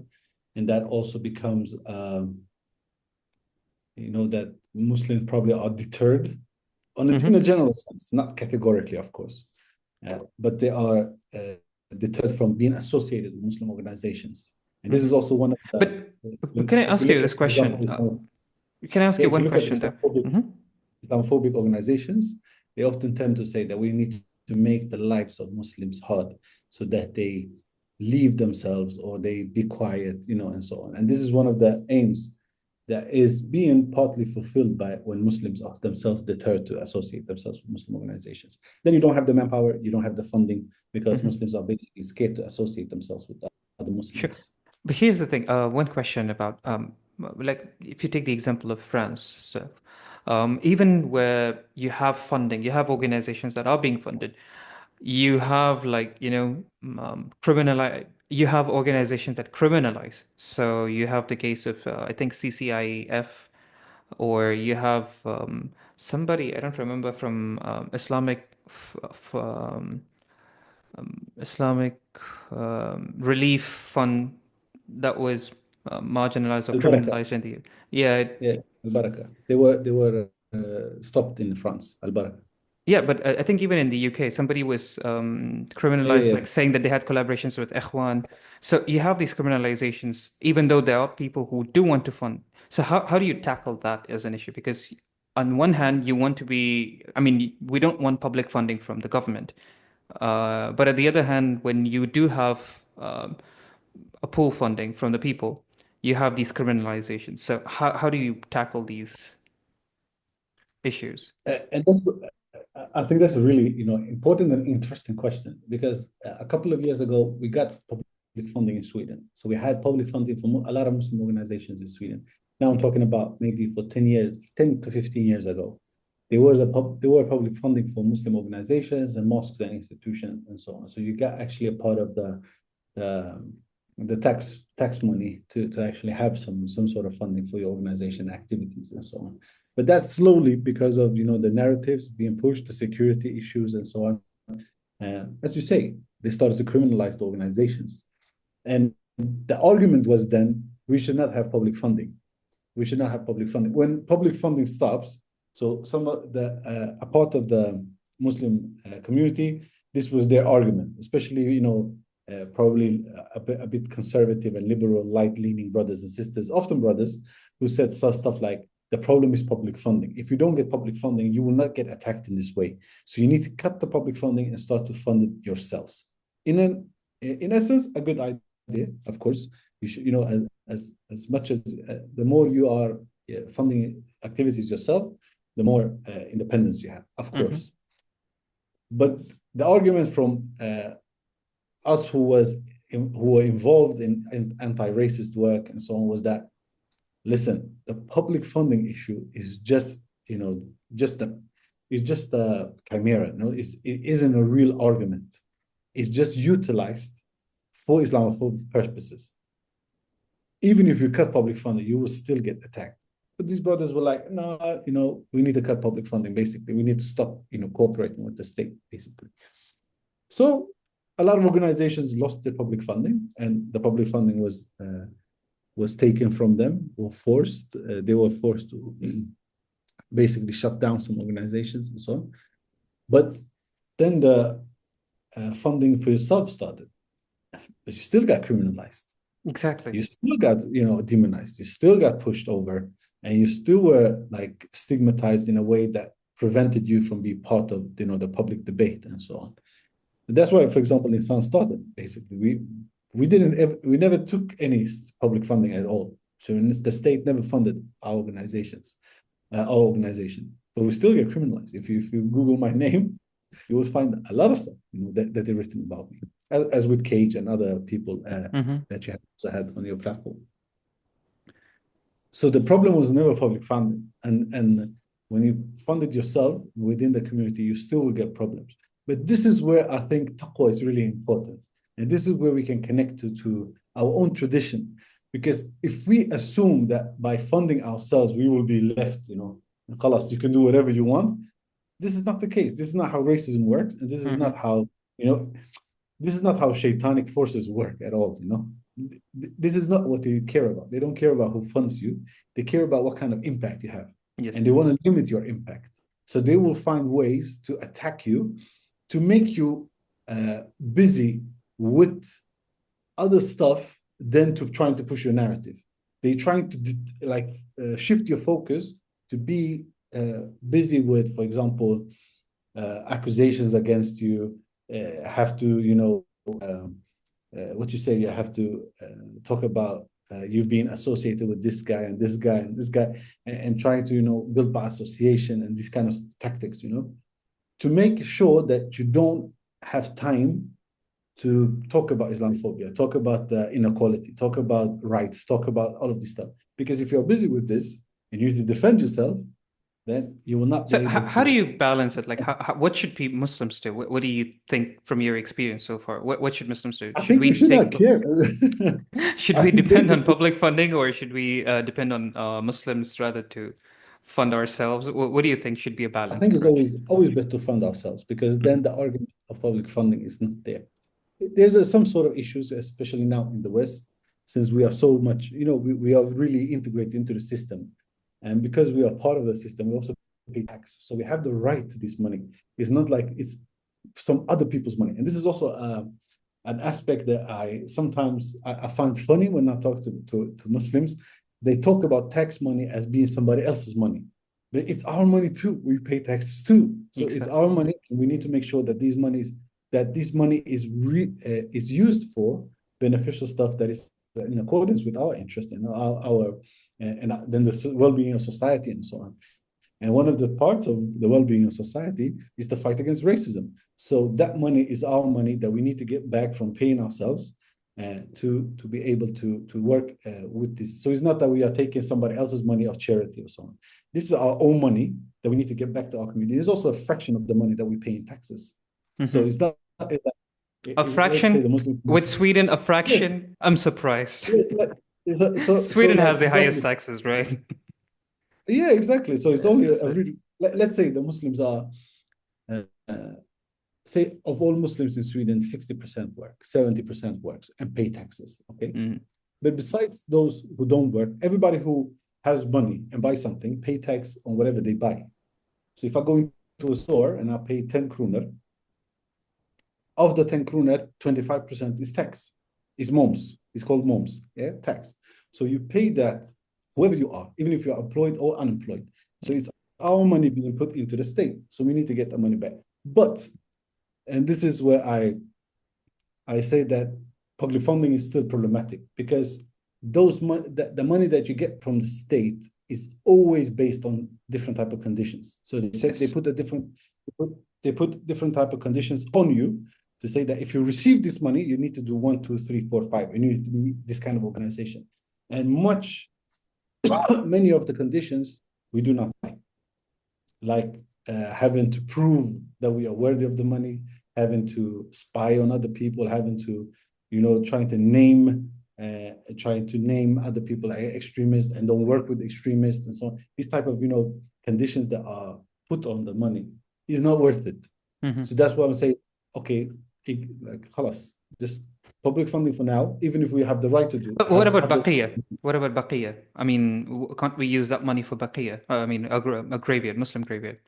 and that also becomes that Muslims probably are deterred in a general sense, not categorically, of course, but they are deterred from being associated with Muslim organizations. And this is also one of the. But can I ask you this question? Can I ask you one question there? Islamophobic organizations, they often tend to say that we need to make the lives of Muslims hard so that they leave themselves or they be quiet, and so on. And this is one of the aims that is being partly fulfilled by when Muslims are themselves deterred to associate themselves with Muslim organizations. Then you don't have the manpower, you don't have the funding, because Muslims are basically scared to associate themselves with other Muslims. Sure. But here's the thing, one question about, like, if you take the example of France, so even where you have funding, you have organizations that are being funded, you have you have organizations that criminalize. So you have the case of, I think, CCIF, or you have somebody, I don't remember, from Islamic Relief Fund that was marginalized or criminalized in the Al-Baraka. They were stopped in France. Al-Baraka. Yeah, but I think even in the UK, somebody was criminalized, like saying that they had collaborations with Ikhwan. So you have these criminalizations, even though there are people who do want to fund. So how do you tackle that as an issue? Because on one hand, you want to be, we don't want public funding from the government. But at the other hand, when you do have a pool funding from the people, you have these criminalizations. So how do you tackle these issues? And I think that's a really important and interesting question, because a couple of years ago we got public funding in Sweden. So we had public funding from a lot of Muslim organizations in Sweden. Now I'm talking about maybe for 10 to 15 years ago. There were public funding for Muslim organizations and mosques and institutions and so on. So you got actually a part of the tax money to actually have some sort of funding for your organization activities and so on. But that's slowly, because of the narratives being pushed, the security issues and so on. As you say, they started to criminalize the organizations, and the argument was then we should not have public funding. We should not have public funding. When public funding stops, so some of a part of the Muslim community, this was their argument, especially probably a bit conservative and liberal, light-leaning brothers and sisters, often brothers, who said stuff like, the problem is public funding. If you don't get public funding, you will not get attacked in this way. So you need to cut the public funding and start to fund it yourselves. In essence, a good idea, of course. You should, as much as the more you are funding activities yourself, the more independence you have, of course. But the argument from us who were involved in anti-racist work and so on was that, listen, the public funding issue is just a chimera. It isn't a real argument. It's just utilized for Islamophobic purposes. Even if you cut public funding, you will still get attacked. But these brothers were like, no, we need to cut public funding. Basically, we need to stop, cooperating with the state. Basically, so a lot of organizations lost their public funding, and the public funding was taken from them, they were forced to basically shut down some organizations and so on. But then the funding for yourself started, but you still got criminalized. Exactly. You still got, demonized. You still got pushed over, and you still were like stigmatized in a way that prevented you from being part of, the public debate and so on. That's why, for example, INSAN started. Basically, we never took any public funding at all. So the state never funded our organization, but we still get criminalized. If you Google my name, you will find a lot of stuff that they've written about me, as with Cage and other people that you have also had on your platform. So the problem was never public funding, and when you fund it yourself within the community, you still will get problems. But this is where I think taqwa is really important, and this is where we can connect to our own tradition. Because if we assume that by funding ourselves we will be left, khalas, you can do whatever you want, this is not the case. This is not how racism works, and this is not how this is not how shaitanic forces work at all. This is not what they care about. They don't care about who funds you. They care about what kind of impact you have. Yes. And they want to limit your impact. So they will find ways to attack you, to make you busy with other stuff than to trying to push your narrative. They're trying to shift your focus to be busy with, for example, accusations against you, have to, what you say, you have to talk about you being associated with this guy and this guy and this guy, and trying to, build by association and these kind of tactics, to make sure that you don't have time to talk about Islamophobia, talk about inequality, talk about rights, talk about all of this stuff. Because if you're busy with this and you need to defend yourself, then you will not be able to. How do you balance it? Like, what should Muslims do? What do you think from your experience so far? What should Muslims do? I think we should not care. Should we depend on public funding, or should we depend on Muslims rather to fund ourselves? What do you think should be a balance? I think it's always best to fund ourselves, because then the argument of public funding is not there. There's some sort of issues, especially now in the West, since we are so much, we are really integrated into the system. And because we are part of the system, we also pay tax. So we have the right to this money. It's not like it's some other people's money. And this is also an aspect that I sometimes find funny when I talk to Muslims. They talk about tax money as being somebody else's money. But it's our money too. We pay taxes too. So It's our money, and we need to make sure that this money is used for beneficial stuff that is in accordance with our interest and and then the well-being of society and so on. And one of the parts of the well-being of society is the fight against racism. So that money is our money that we need to get back from paying ourselves to be able to work with this. So it's not that we are taking somebody else's money of charity or so on. This is our own money that we need to get back to our community. There's also a fraction of the money that we pay in taxes. So it's not a fraction with Sweden. A fraction. Yeah. I'm surprised. Sweden has the highest taxes, right? Yeah, exactly. So it's only let's say the Muslims are, say of all Muslims in Sweden, 60% work, 70% works and pay taxes. Okay. But besides those who don't work, everybody who has money and buys something pay tax on whatever they buy. So if I go into a store and I pay 10 kroner, of the 10 kroner, 25% is tax. It's moms. It's called moms. Yeah, tax. So you pay that, whoever you are, even if you're employed or unemployed. So it's our money being put into the state. So we need to get the money back. But, and this is where I say that public funding is still problematic, because the money that you get from the state is always based on different type of conditions. So they put different type of conditions on you to say that if you receive this money, you need to do 1, 2, 3, 4, 5. You need to be this kind of organization. And many of the conditions we do not like having to prove that we are worthy of the money, having to spy on other people, having to, trying to name other people like extremists and don't work with extremists and so on. These type of, conditions that are put on the money is not worth it. So that's why I'm saying, okay, khalas, just public funding for now, even if we have the right to do. But what about baqiyya? What about baqiyya? I mean, can't we use that money for baqiyya? I mean, a graveyard, Muslim graveyard.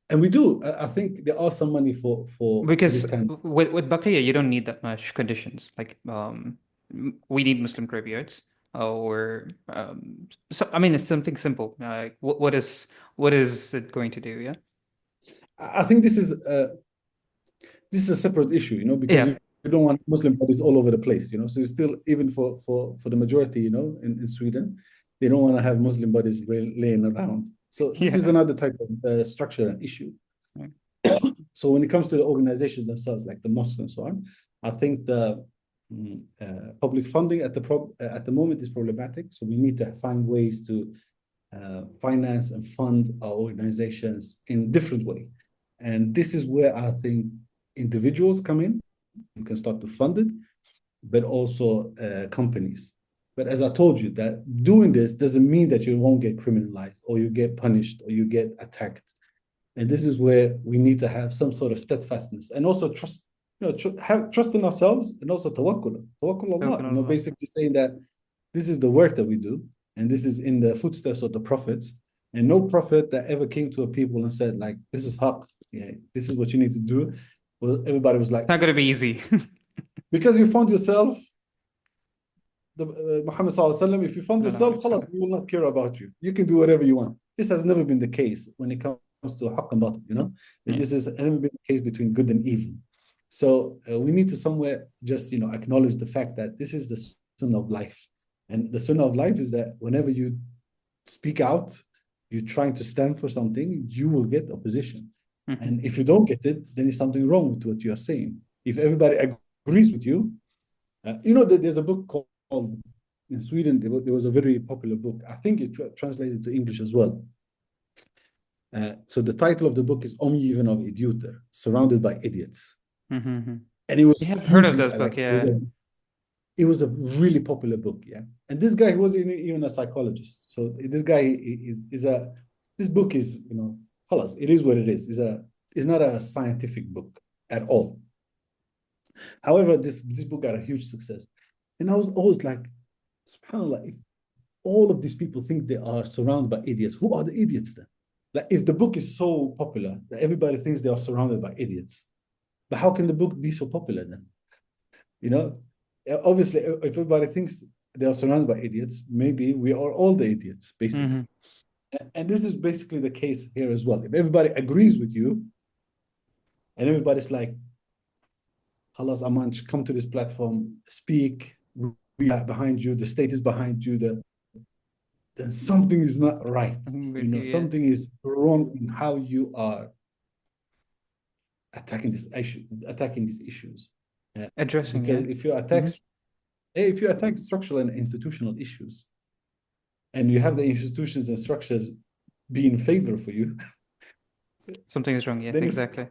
And we do. I think there are some money for Because this kind. with Baqiya, you don't need that much conditions. Like we need Muslim graveyards, or so. I mean, it's something simple. Like what is it going to do? Yeah. I think this is a separate issue, because Yeah. you don't want Muslim bodies all over the place, So you still, even for the majority, in Sweden, they don't want to have Muslim bodies laying around. So this is Yeah. another type of structure and issue. So when it comes to the organizations themselves, like the mosques and so on, I think the public funding at the moment is problematic. So we need to find ways to finance and fund our organizations in different way. And this is where I think individuals come in and can start to fund it, but also companies. But as I told you, that doing this doesn't mean that you won't get criminalized or you get punished or you get attacked. And this is where we need to have some sort of steadfastness and also trust, have trust in ourselves, and also tawakkul Allah, basically saying that this is the work that we do, and this is in the footsteps of the prophets. And no prophet that ever came to a people and said, like, this is haqq, yeah, this is what you need to do. Well, everybody was like, It's not going to be easy. because you found yourself, Muhammad Sallallahu Alaihi Wasallam, if you found yourself, khalas, we will not care about you. You can do whatever you want. This has never been the case when it comes to haqq and batil, This has never been the case between good and evil. So we need to somewhere just, acknowledge the fact that this is the sunnah of life. And the sunnah of life is that whenever you speak out, you're trying to stand for something, you will get opposition. And if you don't get it, then there's something wrong with what you are saying. If everybody agrees with you, there's a book called, in Sweden, there was a very popular book. I think it's translated to English as well. So the title of the book is Omgiven av idioter, Surrounded by Idiots. And it was, you have heard of this book, yeah. It was a really popular book, yeah. And this guy, he wasn't even a psychologist. So this guy this book is, khalas, it is what it is. It's not a scientific book at all. However, this book got a huge success. And I was always like, subhanAllah, if all of these people think they are surrounded by idiots, who are the idiots then? Like, if the book is so popular that everybody thinks they are surrounded by idiots, but how can the book be so popular then? Obviously, if everybody thinks they are surrounded by idiots, maybe we are all the idiots, basically. And this is basically the case here as well. If everybody agrees with you, and everybody's like, Khalas, Amanj, come to this platform, speak, we are behind you, the state is behind you, then something is not right. Something is wrong in how you are attacking these issues. Addressing, because if you attack structural and institutional issues, and you have the institutions and structures be in favor for you, something is wrong. Yeah, exactly.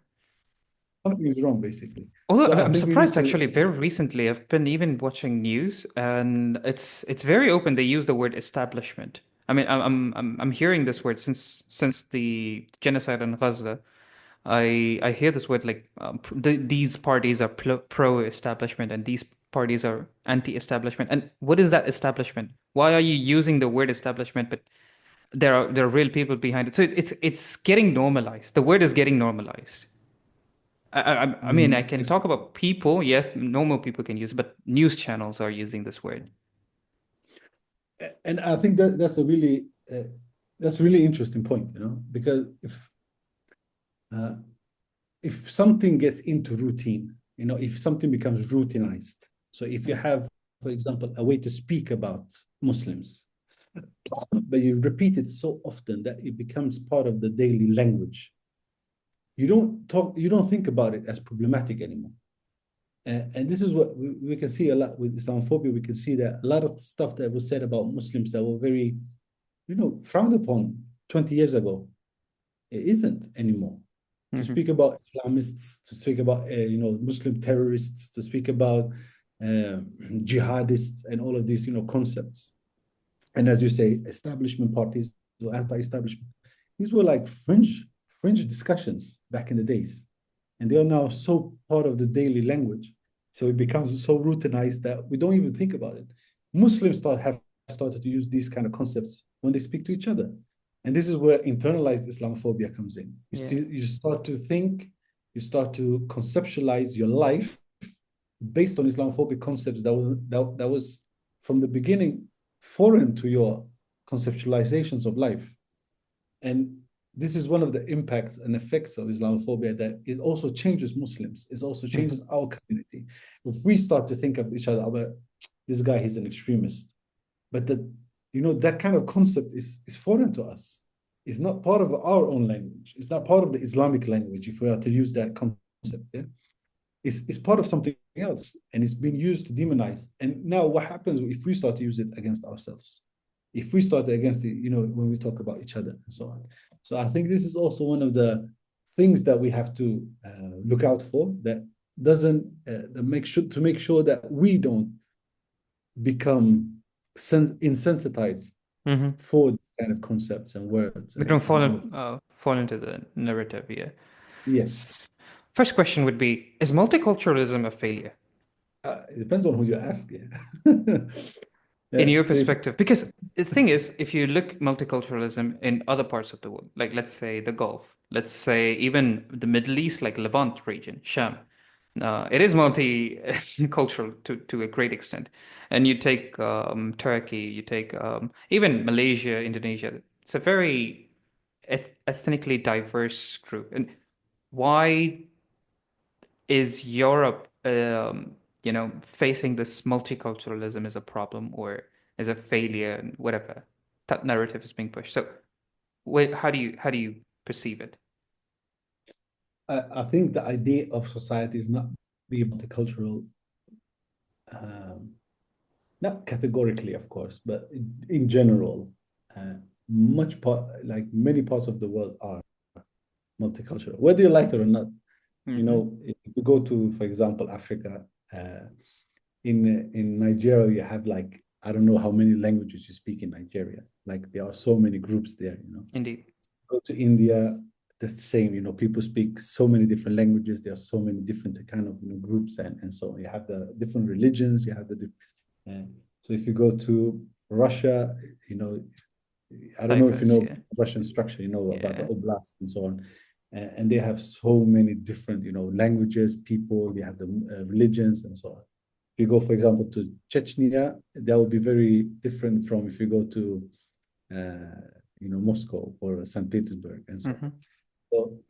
Something is wrong, basically. Although I'm surprised, actually, very recently, I've been even watching news, and it's very open. They use the word establishment. I mean, I'm hearing this word since the genocide in Gaza. I hear this word like these parties are pro-establishment and these parties are anti-establishment. And what is that establishment? Why are you using the word establishment? But there are real people behind it. So it's getting normalized. The word is getting normalized. I mean, I can talk about people, yeah, normal people can use it, but news channels are using this word. And I think that's a really interesting point, because if something gets into routine, if something becomes routinized, so if you have, for example, a way to speak about Muslims, but you repeat it so often that it becomes part of the daily language, you don't think about it as problematic anymore. And this is what we can see a lot with Islamophobia. We can see that a lot of stuff that was said about Muslims that were very, frowned upon 20 years ago, it isn't anymore. To speak about Islamists, to speak about Muslim terrorists, to speak about jihadists and all of these concepts. And as you say, establishment parties or anti-establishment, these were like fringe discussions back in the days, and they are now so part of the daily language. So it becomes so routinized that we don't even think about it. Muslims have started to use these kind of concepts when they speak to each other. And this is where internalized Islamophobia comes in. Yeah. You start to think, you start to conceptualize your life based on Islamophobic concepts that was from the beginning foreign to your conceptualizations of life. And this is one of the impacts and effects of Islamophobia, that it also changes Muslims. It also changes our community. If we start to think of each other about this guy, he's an extremist, but that kind of concept is foreign to us. It's not part of our own language. It's not part of the Islamic language, if we are to use that concept. Yeah, it's part of something else, and it's being used to demonize. And now, what happens if we start to use it against ourselves? If we start against it, when we talk about each other and so on. So I think this is also one of the things that we have to look out for. That doesn't make sure that we don't become insensitized for this kind of concepts and words. We don't fall into the narrative. Yeah. Yes. First question would be: is multiculturalism a failure? It depends on who you ask. Yeah. In your perspective, because the thing is, if you look multiculturalism in other parts of the world, like let's say the Gulf, let's say even the Middle East, like Levant region, Sham, it is multicultural to a great extent. And you take Turkey, you take even Malaysia, Indonesia. It's a very ethnically diverse group. And why is Europe facing this multiculturalism as a problem or as a failure and whatever that narrative is being pushed? So, how do you perceive it? I think the idea of society is not being multicultural, not categorically, of course, but in general, many parts of the world are multicultural, whether you like it or not. If you go to, for example, Africa. In Nigeria, you have I don't know how many languages you speak in Nigeria. There are so many groups there. Indeed. Go to India, that's the same. People speak so many different languages. There are so many different kind of groups, and so on. You have the different religions. You have so if you go to Russia, I don't know if you know Russian structure. About the oblast and so on. And they have so many different, languages, people, they have the religions and so on. If you go, for example, to Chechnya, that will be very different from if you go to, Moscow or St. Petersburg and so on. So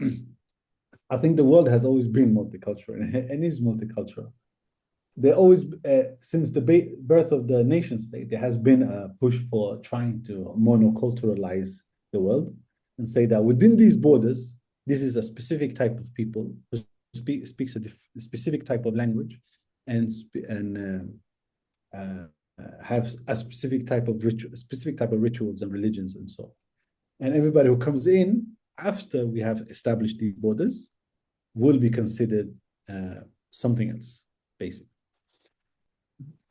I think the world has always been multicultural and is multicultural. There always, since the birth of the nation state, there has been a push for trying to monoculturalize the world and say that within these borders, this is a specific type of people who speaks a specific type of language and have a specific type of rituals and religions and so on. And everybody who comes in after we have established these borders will be considered something else, basically.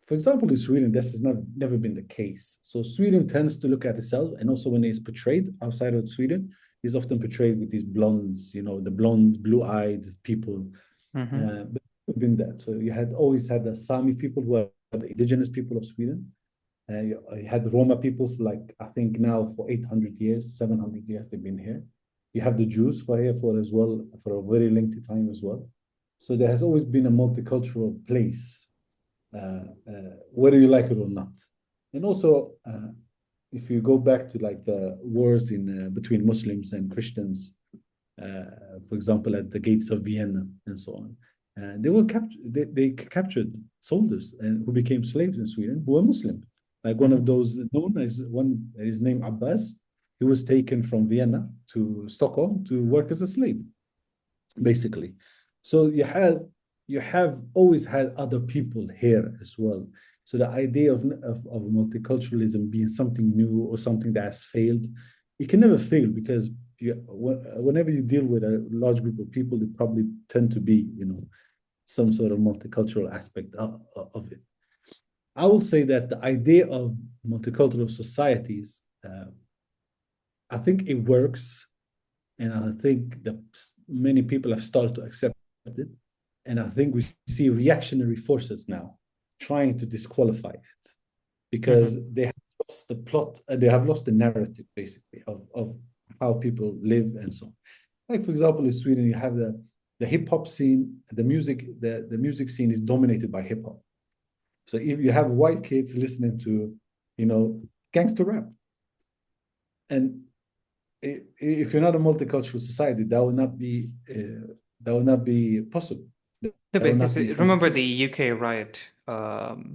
For example, in Sweden, this has never been the case. So Sweden tends to look at itself, and also when it's portrayed outside of Sweden, is often portrayed with these blondes, the blonde, blue-eyed people. But it's been that. So you always had the Sami people, who are the indigenous people of Sweden. You had the Roma people for I think now for 800 years, 700 years they've been here. You have the Jews for as well for a very lengthy time as well. So there has always been a multicultural place, whether you like it or not. And also, if you go back to the wars between Muslims and Christians, for example, at the gates of Vienna and so on, they were they captured soldiers and who became slaves in Sweden who were Muslim. One of those known as his name Abbas, he was taken from Vienna to Stockholm to work as a slave, basically. So you have always had other people here as well. So the idea of multiculturalism being something new or something that has failed, it can never fail, because whenever you deal with a large group of people, they probably tend to be, some sort of multicultural aspect of it. I will say that the idea of multicultural societies, I think it works, and I think that many people have started to accept it, and I think we see reactionary forces now trying to disqualify it, because they have the plot, they have lost the narrative basically of how people live and so on. Like for example, in Sweden, you have the hip hop scene, the music scene is dominated by hip hop. So if you have white kids listening to, gangster rap, and if you're not a multicultural society, that would not be possible. No, because remember the UK riot. Sorry?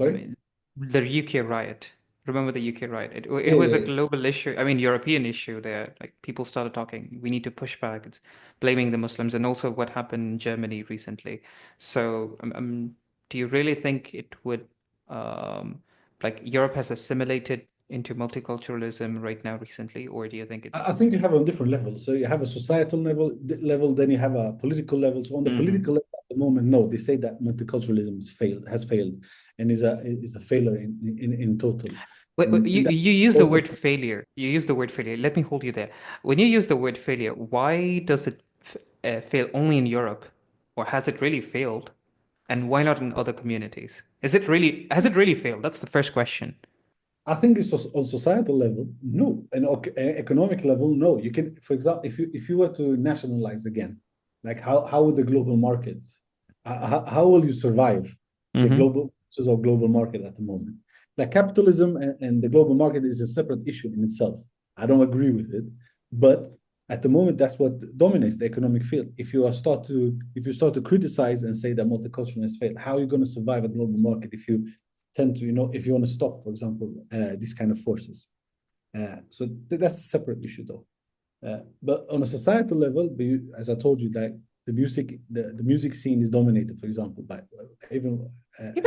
I mean, the UK riot. Remember the UK riot? It was a global issue. I mean, European issue there. Like people started talking. We need to push back. It's blaming the Muslims, and also what happened in Germany recently. So, do you really think it would, like Europe has assimilated into multiculturalism right now recently, or do you think it's? I think you have on different levels. So you have a societal level, then you have a political level. So on the political level at the moment, no, they say that multiculturalism has failed, and is a failure in total. Wait, you use the word failure. You use the word failure. Let me hold you there. When you use the word failure, why does it fail only in Europe, or has it really failed? And why not in other communities? Has it really failed? That's the first question. I think it's on societal level, no, and economic level, no. You can, for example, if you were to nationalize again, like how would the global market, how will you survive the global market at the moment? Like capitalism and the global market is a separate issue in itself. I don't agree with it, but at the moment that's what dominates the economic field. If you start to criticize and say that multiculturalism has failed, how are you going to survive a global market if you tend to, if you want to stop, for example, these kind of forces? So that's a separate issue, though. But on a societal level, as I told you, that the music scene is dominated, for example, by even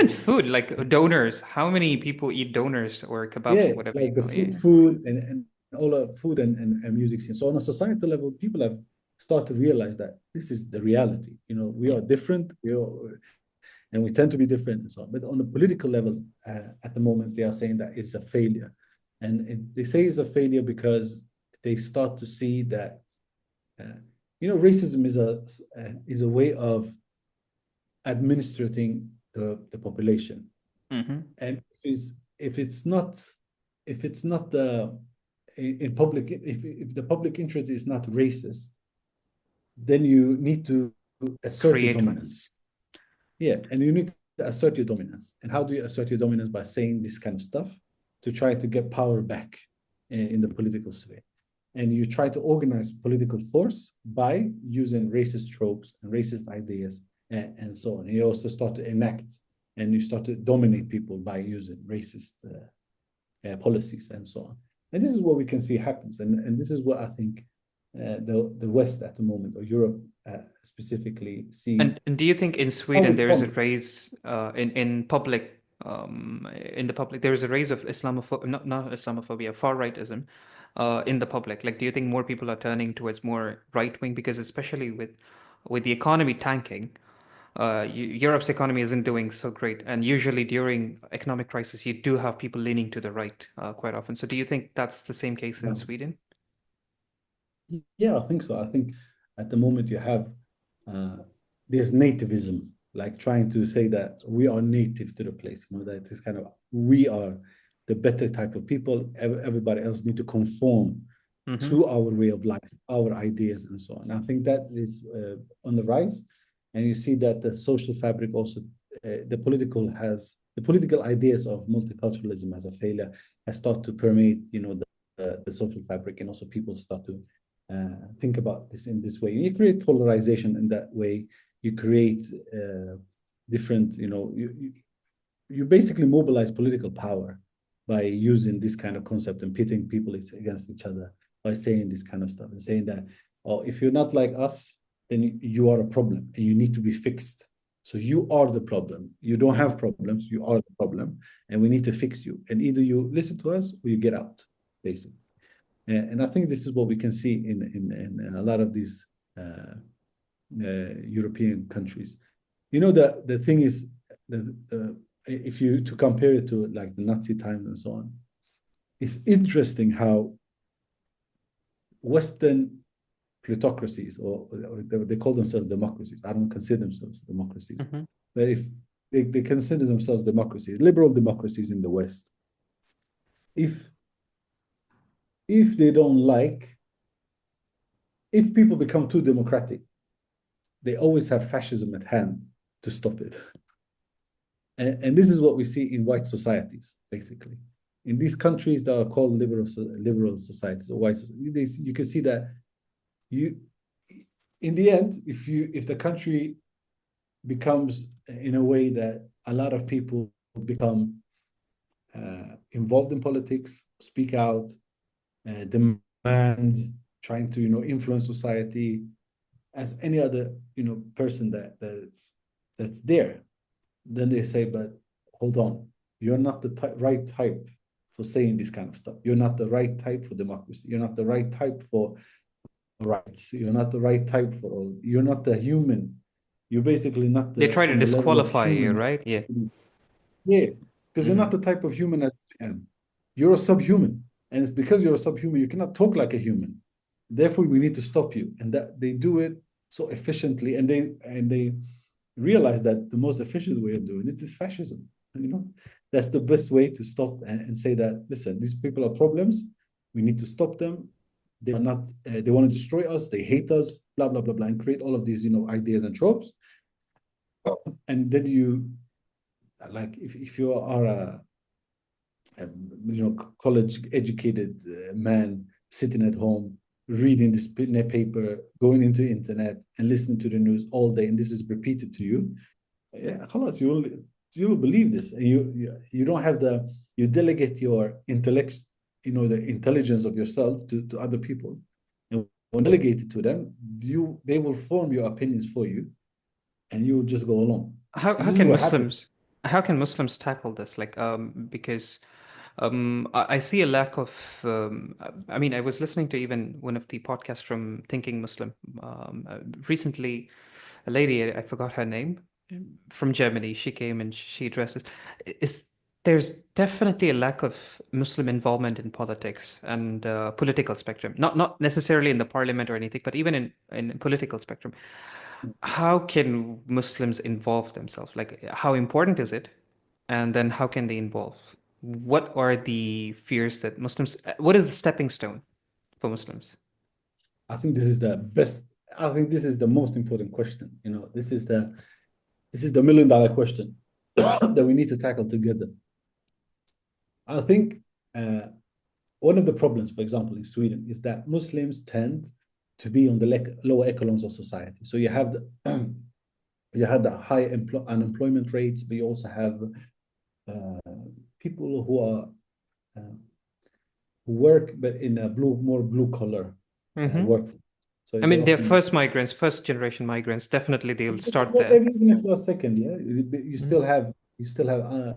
food, like donors. How many people eat donors or kebabs or whatever? Like the food and all of food and music scene. So on a societal level, people have started to realize that this is the reality. We are different. And we tend to be different and so on. But on the political level, at the moment, they are saying that it's a failure. And they say it's a failure because they start to see that, racism is a way of administrating the population. And if the public interest is not racist, then you need to assert your dominance. Yeah, and you need to assert your dominance. And how do you assert your dominance? By saying this kind of stuff to try to get power back in the political sphere. And you try to organize political force by using racist tropes and racist ideas and so on. And you also start to enact and you start to dominate people by using racist policies and so on. And this is what we can see happens. And this is what I think the West at the moment, or Europe specifically, sees. And do you think in Sweden there is a raise in public? In the public, there is a raise of Islamophobia, not Islamophobia, far rightism in the public. Like, do you think more people are turning towards more right wing? Because especially with the economy tanking, Europe's economy isn't doing so great, and usually during economic crisis, you do have people leaning to the right quite often. So, do you think that's the same case in Sweden? Yeah, I think so. I think at the moment you have there's nativism, like trying to say that we are native to the place, that is kind of, we are the better type of people. Everybody else need to conform to our way of life, our ideas, and so on. I think that is on the rise, and you see that the social fabric also, the political ideas of multiculturalism as a failure has started to permeate, the social fabric, and also people start to think about this in this way. You create polarization in that way. You create different, you basically mobilize political power by using this kind of concept and pitting people against each other by saying this kind of stuff and saying that, oh, if you're not like us, then you are a problem and you need to be fixed. So you are the problem. You don't have problems. You are the problem, and we need to fix you. And either you listen to us or you get out, basically. And I think this is what we can see in a lot of these European countries. The thing is, if you to compare it to like the Nazi times and so on, it's interesting how Western plutocracies, or they call themselves democracies. I don't consider themselves democracies, but if they consider themselves democracies, liberal democracies in the West, if they don't like, if people become too democratic, they always have fascism at hand to stop it. And this is what we see in white societies, basically. In these countries that are called liberal societies or white societies, you can see that in the end, if the country becomes in a way that a lot of people become involved in politics, speak out, demand, trying to influence society, as any other person that's there, then they say, but hold on, you're not the right type for saying this kind of stuff. You're not the right type for democracy. You're not the right type for rights. You're not the right type for all. You're not the human. You're basically not They try to on the level of disqualify you, human. right? Yeah. Yeah, because you're not the type of human as I am. You're a subhuman. And it's because you're a subhuman, you cannot talk like a human. Therefore, we need to stop you. And that they do it so efficiently, and they realize that the most efficient way of doing it is fascism. That's the best way to stop and say that, listen, these people are problems. We need to stop them. They are not, they want to destroy us. They hate us, blah, blah, blah, blah, and create all of these, ideas and tropes. And then like, if you are a college educated man sitting at home, reading this paper, going into the internet and listening to the news all day, and this is repeated to you, yeah, you will believe this, and you don't have you delegate your intellect, the intelligence of yourself to other people, and when delegate it to them, they will form your opinions for you, and you will just go along. How can Muslims tackle this? Like, because I see a lack of. I was listening to even one of the podcasts from Thinking Muslim recently. A lady, I forgot her name, from Germany. She came and she addresses. There's definitely a lack of Muslim involvement in politics and political spectrum. Not necessarily in the parliament or anything, but even in political spectrum. How can Muslims involve themselves? Like, how important is it? And then how can they involve? What are the fears that Muslims, what is the stepping stone for Muslims? I think this is the best. I think this is the most important question. This is the $1 million question that we need to tackle together. I think one of the problems, for example, in Sweden, is that Muslims tend to be on the lower echelons of society. So you have the high unemployment rates, but you also have people who are who work, but in a more blue collar work. So they're first generation migrants. Definitely, they'll start there. Even if they're second, yeah, you still have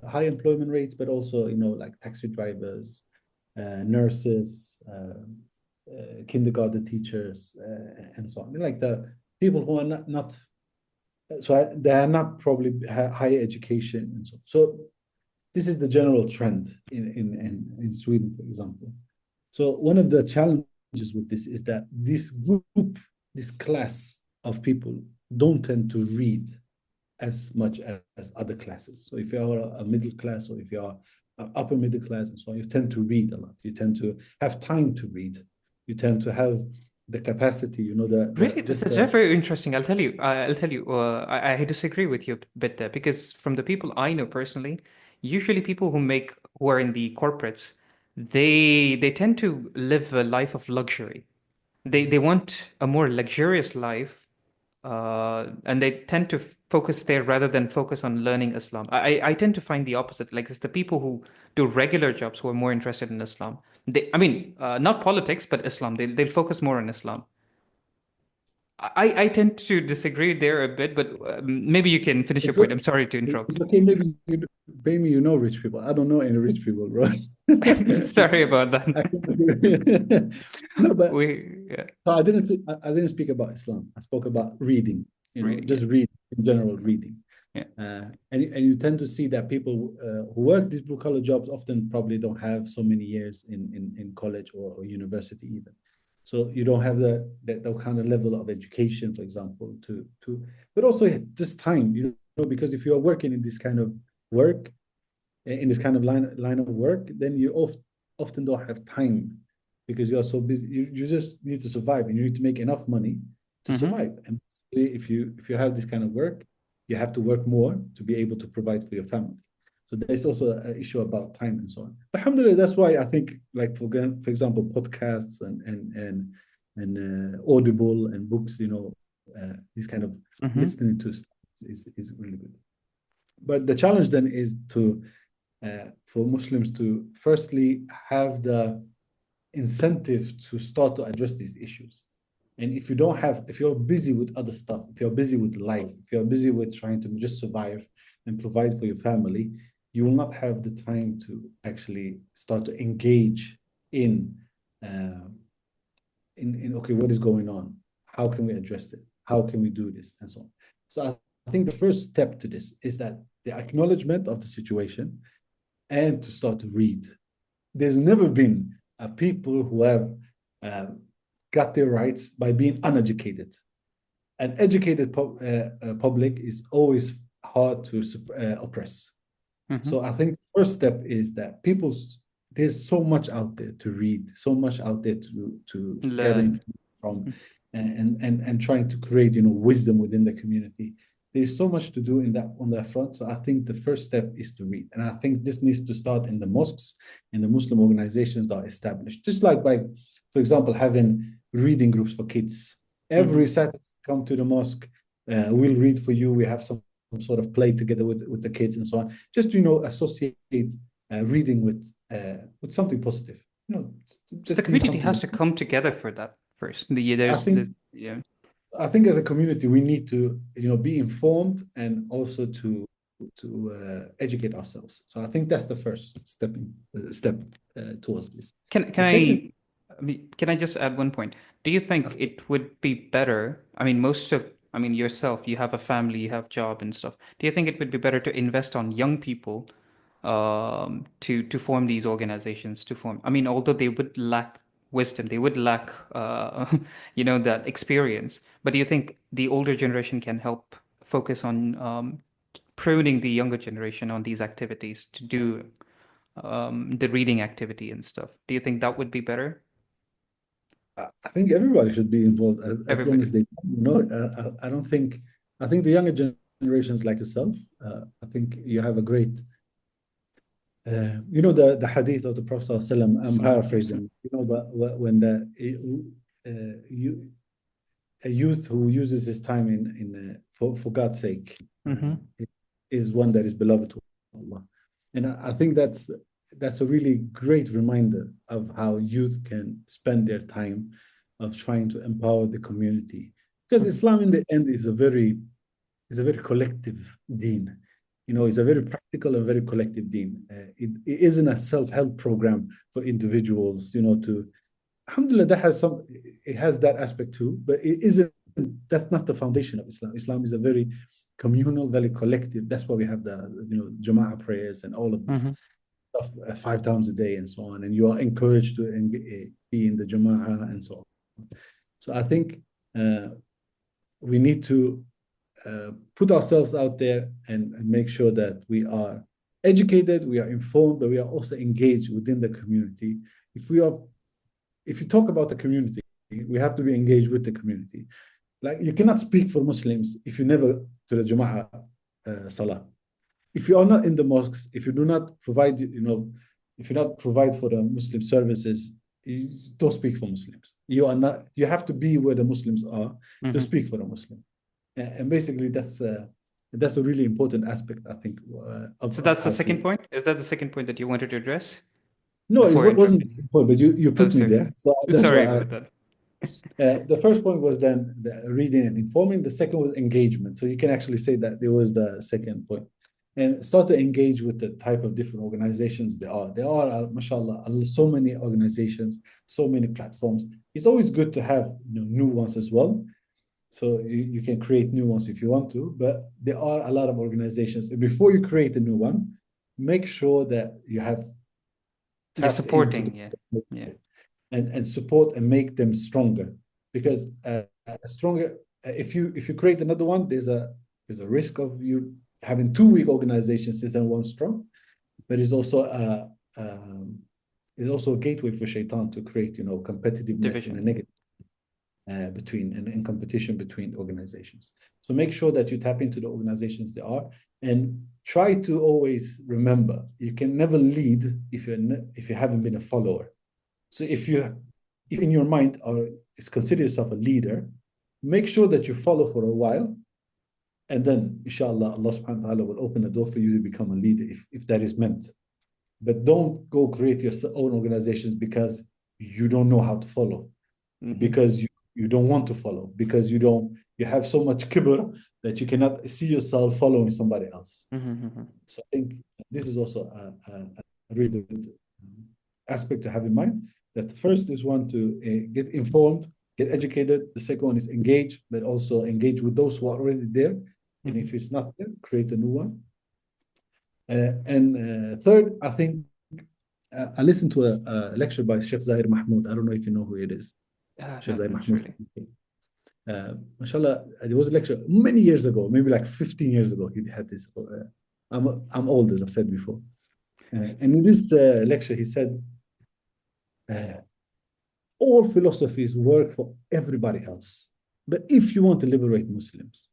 high employment rates, but also like taxi drivers, nurses, kindergarten teachers, and so on. Like the people who are not so they are not probably higher education and so on. So this is the general trend in Sweden, for example. So one of the challenges with this is that this class of people don't tend to read as much as other classes. So if you are a middle class, or if you are upper middle class and so on, you tend to read a lot. You tend to have time to read. You tend to have the capacity, really, this is very interesting. I'll tell you, I disagree with you a bit there, because from the people I know personally, usually people who are in the corporates, they tend to live a life of luxury. They want a more luxurious life, and they tend to focus there rather than focus on learning Islam. I tend to find the opposite. Like, it's the people who do regular jobs who are more interested in Islam. Not politics, but Islam. They'll focus more on Islam. I tend to disagree there a bit, but maybe you can finish your point. I'm sorry to interrupt. It's okay, maybe you know rich people. I don't know any rich people, bro. Sorry about that. No, but I didn't speak about Islam. I spoke about reading. Just read in general, reading. Yeah. And you tend to see that people who work these blue collar jobs often probably don't have so many years in college or university even. So you don't have that kind of level of education, for example, but also just time, because if you are working in this kind of work, in this kind of line of work, then you often don't have time because you're so busy. You just need to survive, and you need to make enough money to survive. And if you have this kind of work, you have to work more to be able to provide for your family. So there's also an issue about time and so on. But alhamdulillah, that's why I think, like for example, podcasts and Audible and books, this kind of listening to stuff is really good. But the challenge then is for Muslims to firstly have the incentive to start to address these issues. And if you're busy with other stuff, if you're busy with life, if you're busy with trying to just survive and provide for your family, you will not have the time to actually start to engage in okay, what is going on? How can we address it? How can we do this? And so on. So I think the first step to this is that the acknowledgement of the situation and to start to read. There's never been a people who have got their rights by being uneducated. An educated public is always hard to oppress. So I think the first step is that there's so much out there to read, so much out there to gather information from, and trying to create wisdom within the community. There's so much to do on that front. So I think the first step is to read, and I think this needs to start in the mosques and the Muslim organizations that are established. Just like by, for example, having reading groups for kids. Every Saturday, come to the mosque. We'll read for you. We have some sort of play together with the kids and so on. Just to associate reading with something positive. So the community has to come together for that first. I think as a community we need to be informed and also to educate ourselves. So I think that's the first step towards this. Can I just add one point? Do you think it would be better? I mean, yourself, you have a family, you have job and stuff. Do you think it would be better to invest on young people to form these organizations, although they would lack wisdom, they would lack that experience, but do you think the older generation can help focus on pruning the younger generation on these activities to do the reading activity and stuff? Do you think that would be better? I think everybody should be involved as long as they I think the younger generations like yourself, I think you have a great the hadith of the Prophet ﷺ, I'm paraphrasing, but when a youth who uses his time for God's sake is one that is beloved to Allah. And I think that's a really great reminder of how youth can spend their time of trying to empower the community. Because Islam in the end is a very collective deen. It's a very practical and very collective deen. It isn't a self-help program for individuals, alhamdulillah, it has that aspect too, but that's not the foundation of Islam. Islam is a very communal, very collective. That's why we have the, Jama'ah prayers and all of this stuff 5 times a day and so on. And you are encouraged to be in the Jama'ah and so on. So I think we need to put ourselves out there and make sure that we are educated, we are informed, but we are also engaged within the community. If you talk about the community, we have to be engaged with the community. Like, you cannot speak for Muslims if you never to the Jama'ah Salah. If you are not in the mosques, if you do not provide, if you not provide for the Muslim services, you don't speak for Muslims. You have to be where the Muslims are to speak for the Muslim. And basically, that's a really important aspect, I think. So that's the second point? Is that the second point that you wanted to address? No, it wasn't the second point, but you put me there. So sorry about that. The first point was then the reading and informing. The second was engagement. So you can actually say that it was the second point. And start to engage with the type of different organizations there are. There are, mashallah, so many organizations, so many platforms. It's always good to have new ones as well. So you can create new ones if you want to, but there are a lot of organizations. Before you create a new one, make sure that you have supporting, and support and make them stronger. Because stronger, if you create another one, there's a risk of you having 2 weak organizations instead of one strong. But it's also is also a gateway for shaitan to create, competitiveness in a Division. negative in competition between organizations. So make sure that you tap into the organizations there are, and try to always remember you can never lead if you haven't been a follower. So if in your mind consider yourself a leader, make sure that you follow for a while, and then inshallah Allah subhanahu wa ta'ala will open a door for you to become a leader if that is meant. But don't go create your own organizations because you don't know how to follow, because you don't want to follow, because you have so much kibr that you cannot see yourself following somebody else. So I think this is also a really good aspect to have in mind. That the first is one to get informed, get educated. The second one is engage, but also engage with those who are already there. And if it's not there, create a new one. And third, I think I listened to a lecture by Sheikh Zahir Mahmoud. I don't know if you know who it is. Sheikh Zahir Mahmoud. Mashallah, there was a lecture many years ago, maybe like 15 years ago. He had this. I'm old, as I said before. And in this lecture, he said, all philosophies work for everybody else. But if you want to liberate Muslims,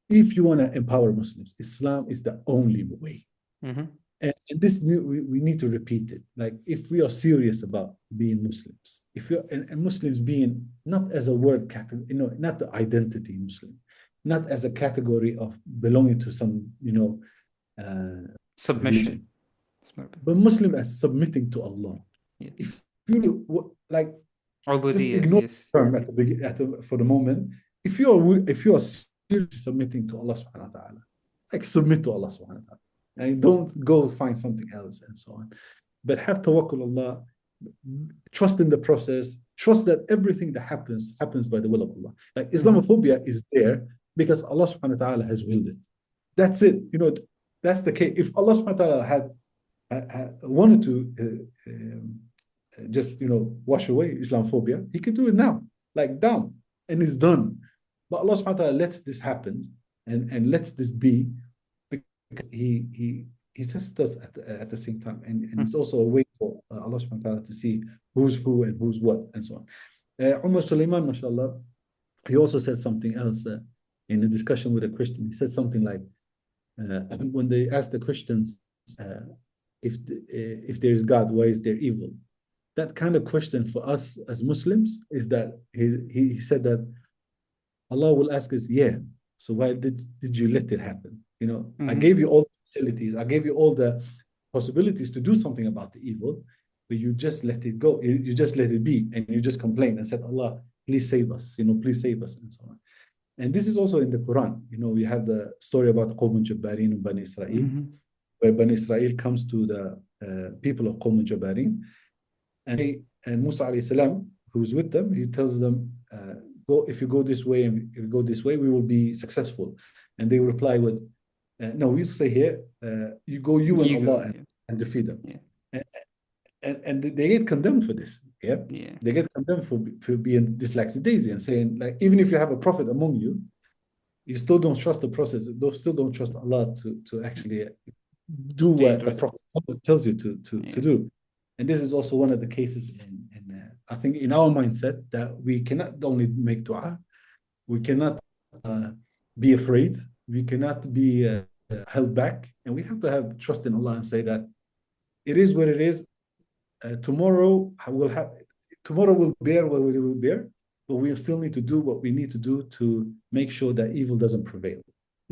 if you want to empower Muslims, Islam is the only way. And this we need to repeat it. Like, if we are serious about being Muslims, if you're and Muslims being not as a word category, not the identity Muslim, not as a category of belonging to some, submission, religion, but Muslim as submitting to Allah. Yeah. If you like, just ignore the term for the moment. If you are seriously submitting to Allah subhanahu wa ta'ala, like submit to Allah subhanahu wa ta'ala. And don't go find something else and so on. But have tawakkul Allah, trust in the process, trust that everything that happens by the will of Allah. Like Islamophobia is there because Allah subhanahu wa ta'ala has willed it. That's it. That's the case. If Allah subhanahu wa ta'ala had wanted to just wash away Islamophobia, he could do it now, like down, and it's done. But Allah subhanahu wa ta'ala lets this happen and lets this be, because he tests us at the same time, and it's also a way for Allah subhanahu wa ta'ala to see who's who and who's what and so on. Umar Sulaiman, mashallah, he also said something else in a discussion with a Christian. He said something like, when they asked the Christians, if there is God, why is there evil? That kind of question for us as Muslims is that he said that Allah will ask us, yeah, so why did you let it happen? I gave you all the facilities, I gave you all the possibilities to do something about the evil, but you just let it go. You just let it be, and you just complained and said, Allah, please save us, please save us, and so on. And this is also in the Quran. We have the story about Qawm Jabbarin and Bani Israel, where Bani Israel comes to the people of Qawm Jabbarin, and Musa alayhi salam, who's with them, he tells them, if you go this way and if you go this way, we will be successful. And they reply with, no, we'll stay here. You and Allah and defeat them. Yeah. And they get condemned for this. Yeah. They get condemned for being lackadaisy and saying, like, even if you have a prophet among you, you still don't trust the process. You still don't trust Allah to actually do what the prophet tells you to do. And this is also one of the cases in I think in our mindset, that we cannot only make dua, we cannot be afraid, we cannot be held back, and we have to have trust in Allah and say that it is what it is. Tomorrow will bear what we will bear, but we still need to do what we need to do to make sure that evil doesn't prevail.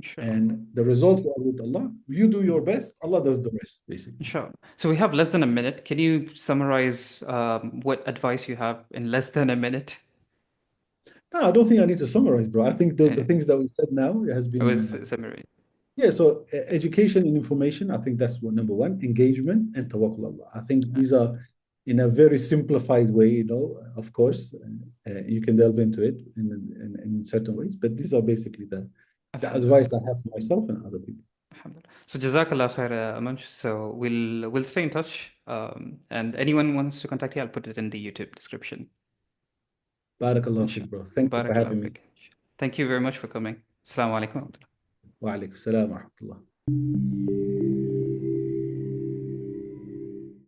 Sure. And the results are with Allah. You do your best, Allah does the rest, basically. Sure. So we have less than a minute. Can you summarize what advice you have in less than a minute? No, I don't think I need to summarize, bro. I think the things that we said now has been... It was summary. Yeah, so education and information, I think that's number one. Engagement and tawakkul Allah. I think these are in a very simplified way, of course. You can delve into it in certain ways, but these are basically the advice I have for myself and other people. So Jazakallah khair, Amanj. So we'll stay in touch. And anyone wants to contact you, I'll put it in the YouTube description. Barakallah fiqh, bro. Thank you for having me. Thank you very much for coming. Assalamu alaikum. Wa alaikum salam wa rahmatullah.